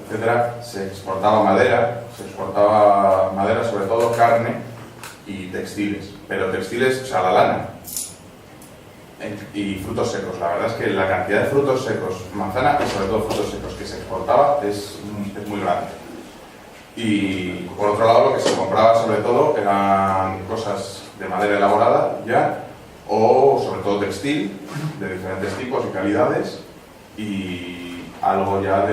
etcétera, se exportaba madera, sobre todo carne y textiles, pero textiles, o sea, la lana y frutos secos. La verdad es que la cantidad de frutos secos, manzana y sobre todo frutos secos que se exportaba es muy grande. Y por otro lado, lo que se compraba sobre todo eran cosas de madera elaborada ya, o sobre todo textil de diferentes tipos y calidades, y algo ya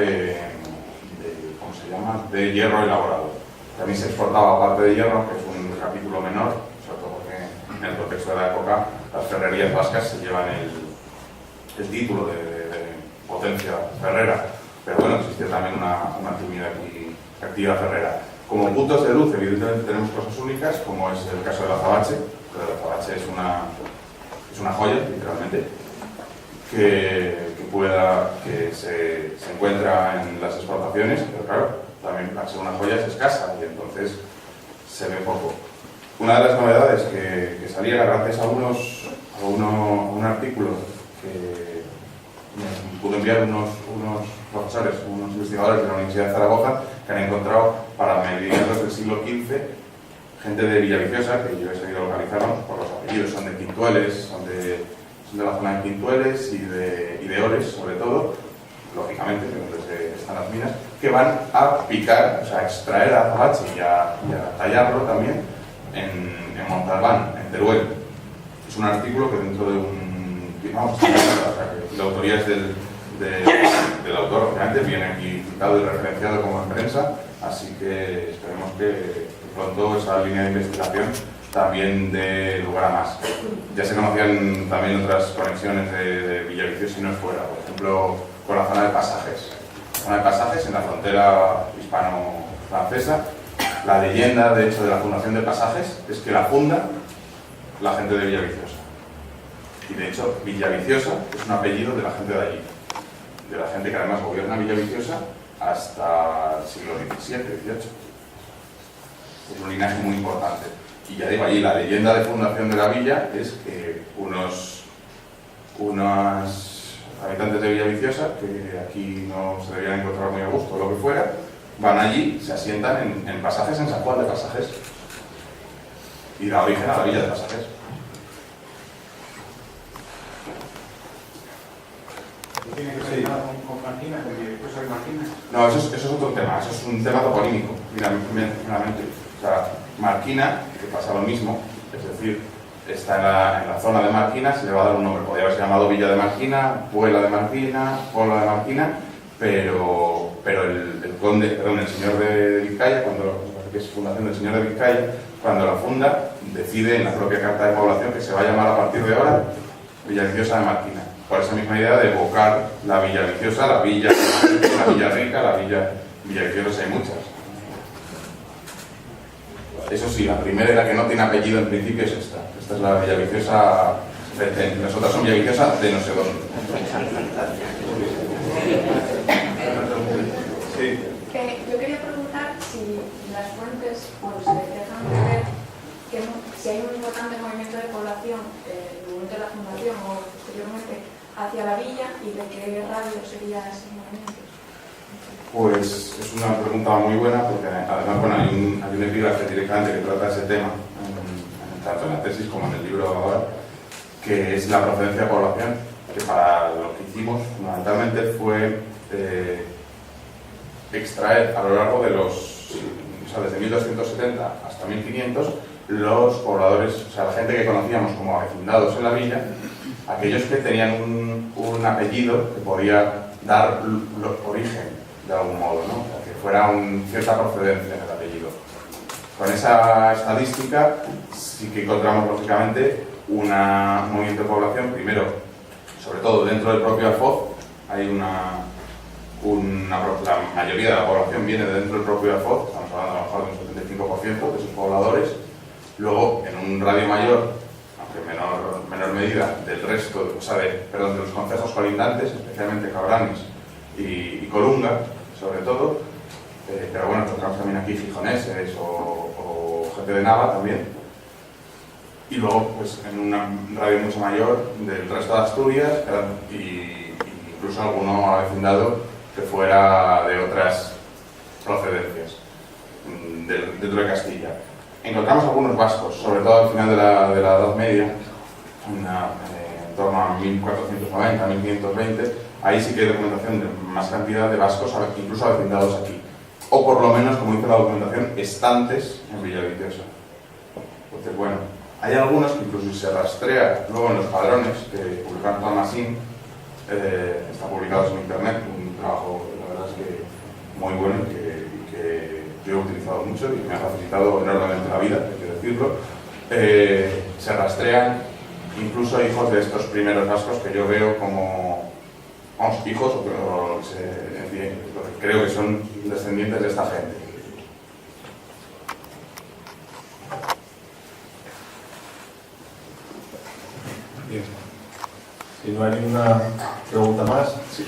¿cómo se llama?, de hierro elaborado. También se exportaba parte de hierro, que es un capítulo menor, sobre todo porque en el contexto de la época las ferrerías vascas se llevan el título de potencia ferrera, pero bueno, existe también una actividad ferrera. Como puntos de luz, evidentemente tenemos cosas únicas, como es el caso del azabache. El azabache es una joya, literalmente, que se encuentra en las exportaciones, pero claro, también al ser una joya es escasa y entonces se ve poco. Una de las novedades que salía gracias a un artículo que me pudo enviar unos profesores, unos investigadores de la Universidad de Zaragoza, que han encontrado para mediados del siglo XV gente de Villaviciosa, que yo he seguido localizando por los apellidos, son de Quintueles, son de la zona de Quintueles y de Ores, sobre todo, lógicamente, donde están las minas, que van a picar, o sea, a extraer azabache y a tallarlo también en Montalbán, en Teruel. Es un artículo que dentro de la autoría es del autor, obviamente, viene aquí citado y referenciado como en prensa, así que esperemos que pronto esa línea de investigación también dé lugar a más. Ya se conocían también otras conexiones de Villaviciosa y no es fuera, por ejemplo, con la zona de Pasajes. La zona de Pasajes, en la frontera hispano-francesa, La leyenda, de hecho, de la fundación de Pasajes es que la funda la gente de Villaviciosa. Y de hecho, Villaviciosa es un apellido de la gente de allí, de la gente que además gobierna Villaviciosa hasta el siglo XVII, XVIII. Es un linaje muy importante. Y ya digo, allí la leyenda de fundación de la villa es que unos habitantes de Villaviciosa, que aquí no se deberían encontrar muy a gusto o lo que fuera, van allí, se asientan en Pasajes, en San Juan de Pasajes, y da origen a la villa de Pasajes. ¿Tiene que ver con Marquina, con Villaviciosa y Marquina? No, eso es otro tema, eso es un tema toponímico, meramente. O sea, Marquina, que pasa lo mismo, es decir, está en la zona de Marquina, se le va a dar un nombre, podría haberse llamado Villa de Marquina, Puebla de Marquina, Puebla de Marquina, pero el señor de Vizcaya, que es fundación del señor de Vizcaya, cuando la funda, decide en la propia carta de población que se va a llamar a partir de ahora Villaviciosa de Marquina. Por esa misma idea de evocar la Villaviciosa, la Villa Rica, la Villaviciosa hay muchas. Eso sí, la primera y la que no tiene apellido en principio es esta. Esta es la Villaviciosa Petén. Las otras son Villaviciosa de no sé dónde. Sí. Yo quería preguntar si las fuentes se dejan de ver si hay un importante movimiento de población durante la fundación o posteriormente hacia la villa y de qué radio sería ese movimiento. Pues es una pregunta muy buena porque además hay un epígrafe directamente que trata ese tema, tanto en la tesis como en el libro ahora, que es la procedencia de población, que para lo que hicimos fundamentalmente fue extraer a lo largo de desde 1270 hasta 1500, los pobladores, o sea, la gente que conocíamos como avecindados en la villa, aquellos que tenían un apellido que podía dar origen de algún modo, ¿no? O sea, que fuera cierta procedencia en el apellido. Con esa estadística sí que encontramos lógicamente un movimiento de población, primero, sobre todo dentro del propio Alfoz, hay la mayoría de la población viene de dentro del propio Alfoz, estamos hablando a lo mejor de un 75% de sus pobladores, luego en un radio mayor, aunque menor medida, del resto, de los concejos colindantes, especialmente Cabranes y Colunga, sobre todo, pero bueno, encontramos también aquí gijoneses o gente de Nava también. Y luego, pues en un radio mucho mayor del resto de Asturias, y incluso alguno avecindado que fuera de otras procedencias dentro de Castilla. Encontramos algunos vascos, sobre todo al final de la Edad Media, en torno a 1490, 1520, ahí sí que hay documentación de más cantidad de vascos, incluso avecindados aquí. O por lo menos, como dice la documentación, estantes en Villaviciosa. Entonces, bueno, hay algunos que incluso se rastrea luego en los padrones que publicaron Tomasín, está publicado en internet, un trabajo, la verdad es que muy bueno y que yo he utilizado mucho y me ha facilitado enormemente la vida, hay que decirlo. Se rastrean incluso hijos de estos primeros vascos que yo veo como hijos o lo que creo que son descendientes de esta gente. Bien. Si no hay ninguna pregunta más, sí,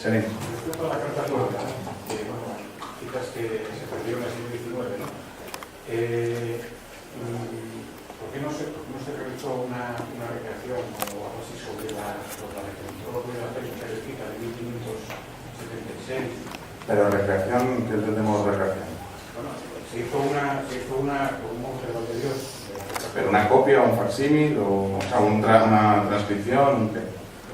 Serín. Respecto a la carta corta, citas que se perdió en el siglo XIX, ¿no? ¿Por qué no se realizó una recreación o algo así sobre la recreación? Todo lo que la fecha escrita de 1576. Pero recreación, ¿qué entendemos recreación? Bueno, se hizo una por un monje de Dios. ¿Pero una copia, un facsímil o sea, una transcripción? ¿Qué?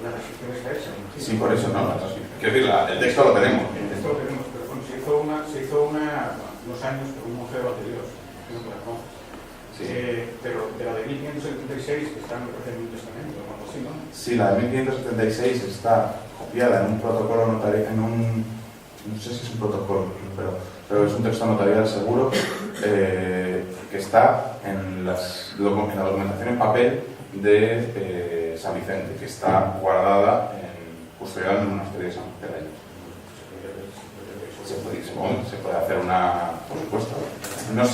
La transcripción está hecha. Sí, por eso no. Quiero decir, el texto lo tenemos. El texto lo tenemos, pero bueno, se hizo unos años por un monje de Dios, que no te la conoces. Sí. Pero de la de 1576 está en el Testamento, o algo así, ¿no? Sí, la de 1576 está copiada en un protocolo notarial, no sé si es un protocolo, pero es un texto notarial seguro, que está en la documentación en papel de San Vicente, que está guardada custodiada en el monasterio de San Vicente. Se puede hacer por supuesto. no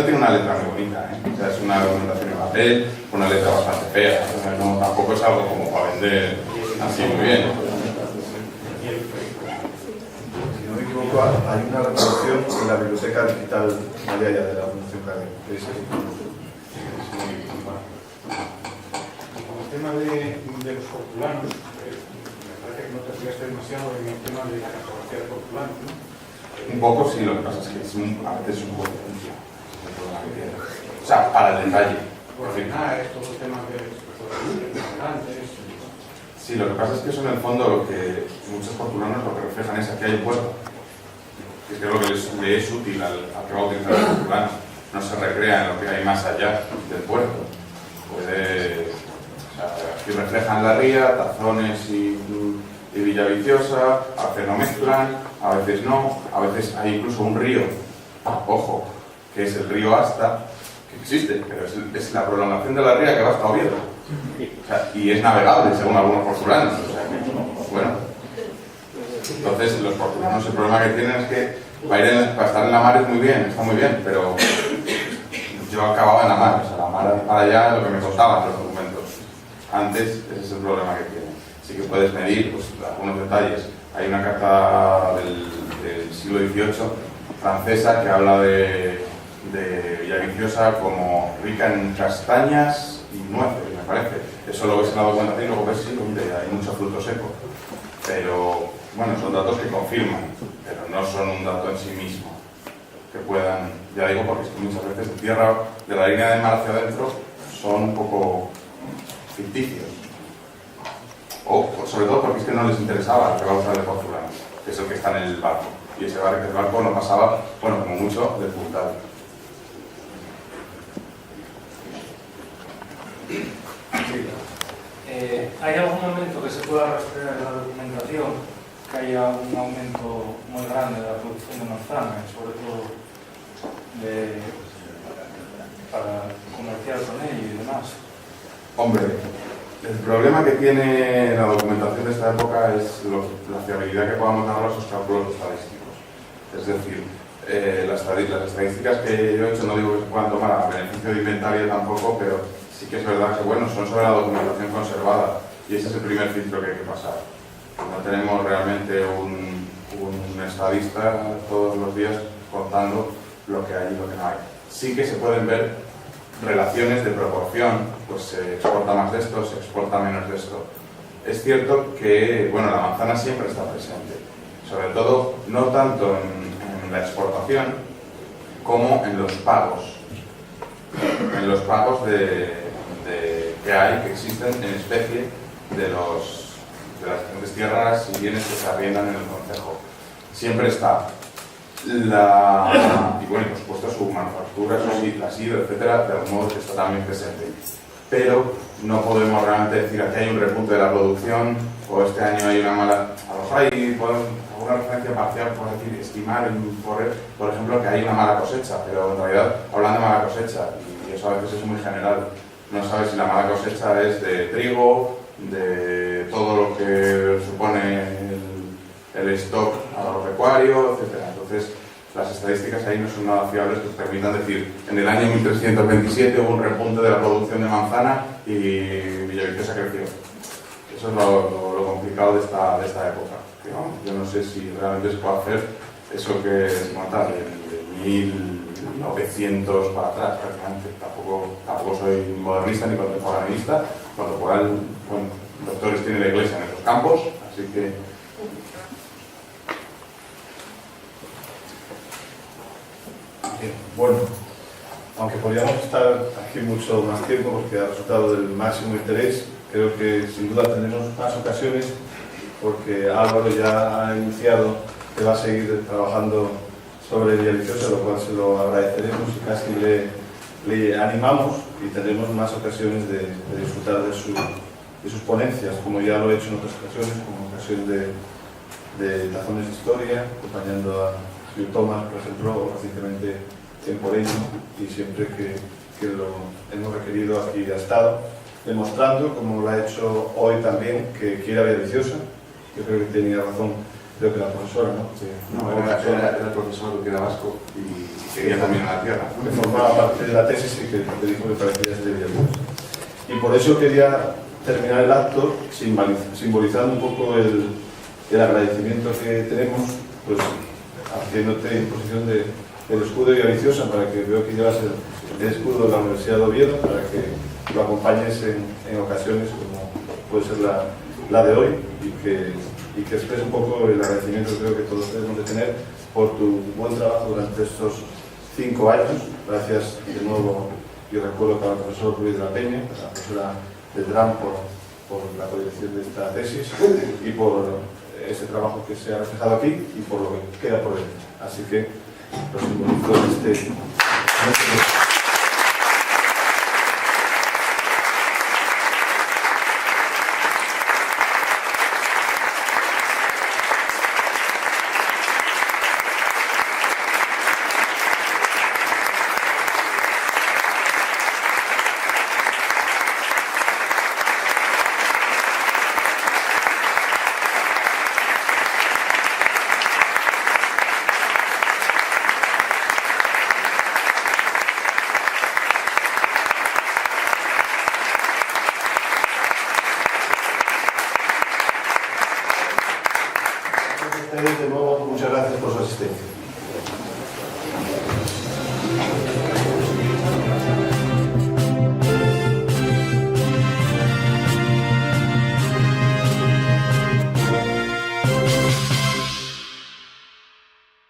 tiene una letra muy bonita, o sea, es una documentación en papel, una letra bastante fea, o sea, no, tampoco es algo como para vender así muy bien. Si no me equivoco, hay una reproducción en la biblioteca digital Mayaya de la Fundación Cadena. Con el tema de los portulanos, me parece que no te fijaste demasiado en el tema de la cartografía de portulanos, ¿no? Un poco sí, lo que pasa es que a veces es un poco difícil. O sea, para el detalle. Coordinar todos los temas de navegantes. Sí, lo que pasa es que eso en el fondo lo que muchos portulanos lo que reflejan es que hay un puerto. Es que es lo que le es útil al que va a utilizar el portulano. No se recrea en lo que hay más allá del puerto. Aquí reflejan la ría, Tazones y Villaviciosa, a veces no mezclan, a veces no, a veces hay incluso un río, ojo, que es el río Asta, que existe, pero es la prolongación de la ría que va hasta Oviedo. O sea, y es navegable según algunos portulanos. O sea, bueno. Entonces los portulanos el problema que tienen es que para estar en la mar es muy bien, está muy bien, pero yo acababa en la mar, o sea, la mar para allá es lo que me costaban los documentos. Antes ese es el problema que tienen. Sí que puedes medir pues, algunos detalles. Hay una carta del siglo XVIII francesa que habla de Villaviciosa como rica en castañas y nueces, me parece. Eso lo ves en la documentación y luego ves sí, donde hay mucho fruto seco. Pero, bueno, son datos que confirman, pero no son un dato en sí mismo. Que puedan, ya digo, porque es que muchas veces de tierra, de la línea de mar hacia adentro, son un poco ficticios. O sobre todo porque es que no les interesaba el que va a usar el portulano, que es el que está en el barco. Y ese barco no pasaba, bueno, como mucho, del puntal. ¿Hay algún momento que se pueda rastrear en la documentación que haya un aumento muy grande de la producción de manzana, sobre todo para comerciar con ello y demás? Hombre, el problema que tiene la documentación de esta época es la fiabilidad que podamos dar a esos cálculos estadísticos. Es decir, las estadísticas que yo he hecho no digo que se puedan tomar a beneficio de inventario tampoco, pero sí que es verdad que bueno, son sobre la documentación conservada y ese es el primer filtro que hay que pasar. No tenemos realmente un estadista todos los días contando lo que hay y lo que no hay. Sí que se pueden ver relaciones de proporción, pues se exporta más de esto, se exporta menos de esto. Es cierto que bueno, la manzana siempre está presente, sobre todo no tanto en la exportación como en los pagos. En los pagos que existen en especie de las diferentes tierras y bienes que se arriendan en el concejo. Siempre está y bueno, por supuesto su manufactura, la sidra, etcétera, de algún modo que está también presente. Pero no podemos realmente decir aquí hay un repunte de la producción o este año hay una mala. A lo mejor hay alguna referencia parcial, por decir, estimar, por ejemplo, que hay una mala cosecha, pero en realidad hablan de mala cosecha y eso a veces es muy general. No sabes si la mala cosecha es de trigo, de todo lo que supone el stock agropecuario, etcétera. Entonces, las estadísticas ahí no son nada fiables que permitan decir en el año 1327 hubo un repunte de la producción de manzana y Villaviciosa creció. Eso es lo complicado de esta época. Que, ¿no? Yo no sé si realmente se puede hacer eso que es montar de 1900 para atrás prácticamente. Tampoco soy modernista ni contemporaneista, con lo cual, bueno, doctores tiene la Iglesia en estos campos, así que bueno, aunque podríamos estar aquí mucho más tiempo porque ha resultado del máximo interés, creo que sin duda tendremos más ocasiones porque Álvaro ya ha iniciado que va a seguir trabajando sobre Villaviciosa, lo cual se lo agradeceremos y casi le animamos y tendremos más ocasiones de disfrutar de sus ponencias, como ya lo he hecho en otras ocasiones, como ocasión de Tazones de Historia, acompañando a Gil Tomás, por ejemplo, o recientemente en Poreño, y siempre que lo hemos requerido aquí ha estado, demostrando, como lo ha hecho hoy también, que quiere a Villaviciosa. Yo creo que tenía razón creo que la profesora, ¿no? Sí. No, era el profesor que era vasco y quería también a la tierra. Que formaba parte de la tesis y que te dijo que parecía este día. Y por eso quería terminar el acto simbolizando un poco el agradecimiento que tenemos, pues haciéndote imposición del escudo de Villaviciosa, para que veo que llevas el escudo de la Universidad de Oviedo, para que lo acompañes en ocasiones como puede ser la de hoy, y que exprese un poco el agradecimiento que creo que todos debemos de tener por tu buen trabajo durante estos 5 años. Gracias de nuevo, y recuerdo para el profesor Ruiz de la Peña, para la profesora Beltrán por la coordinación de esta tesis y por ese trabajo que se ha reflejado aquí y por lo que queda por ver. Así que lo simbolizo en este de nuevo, muchas gracias por su asistencia.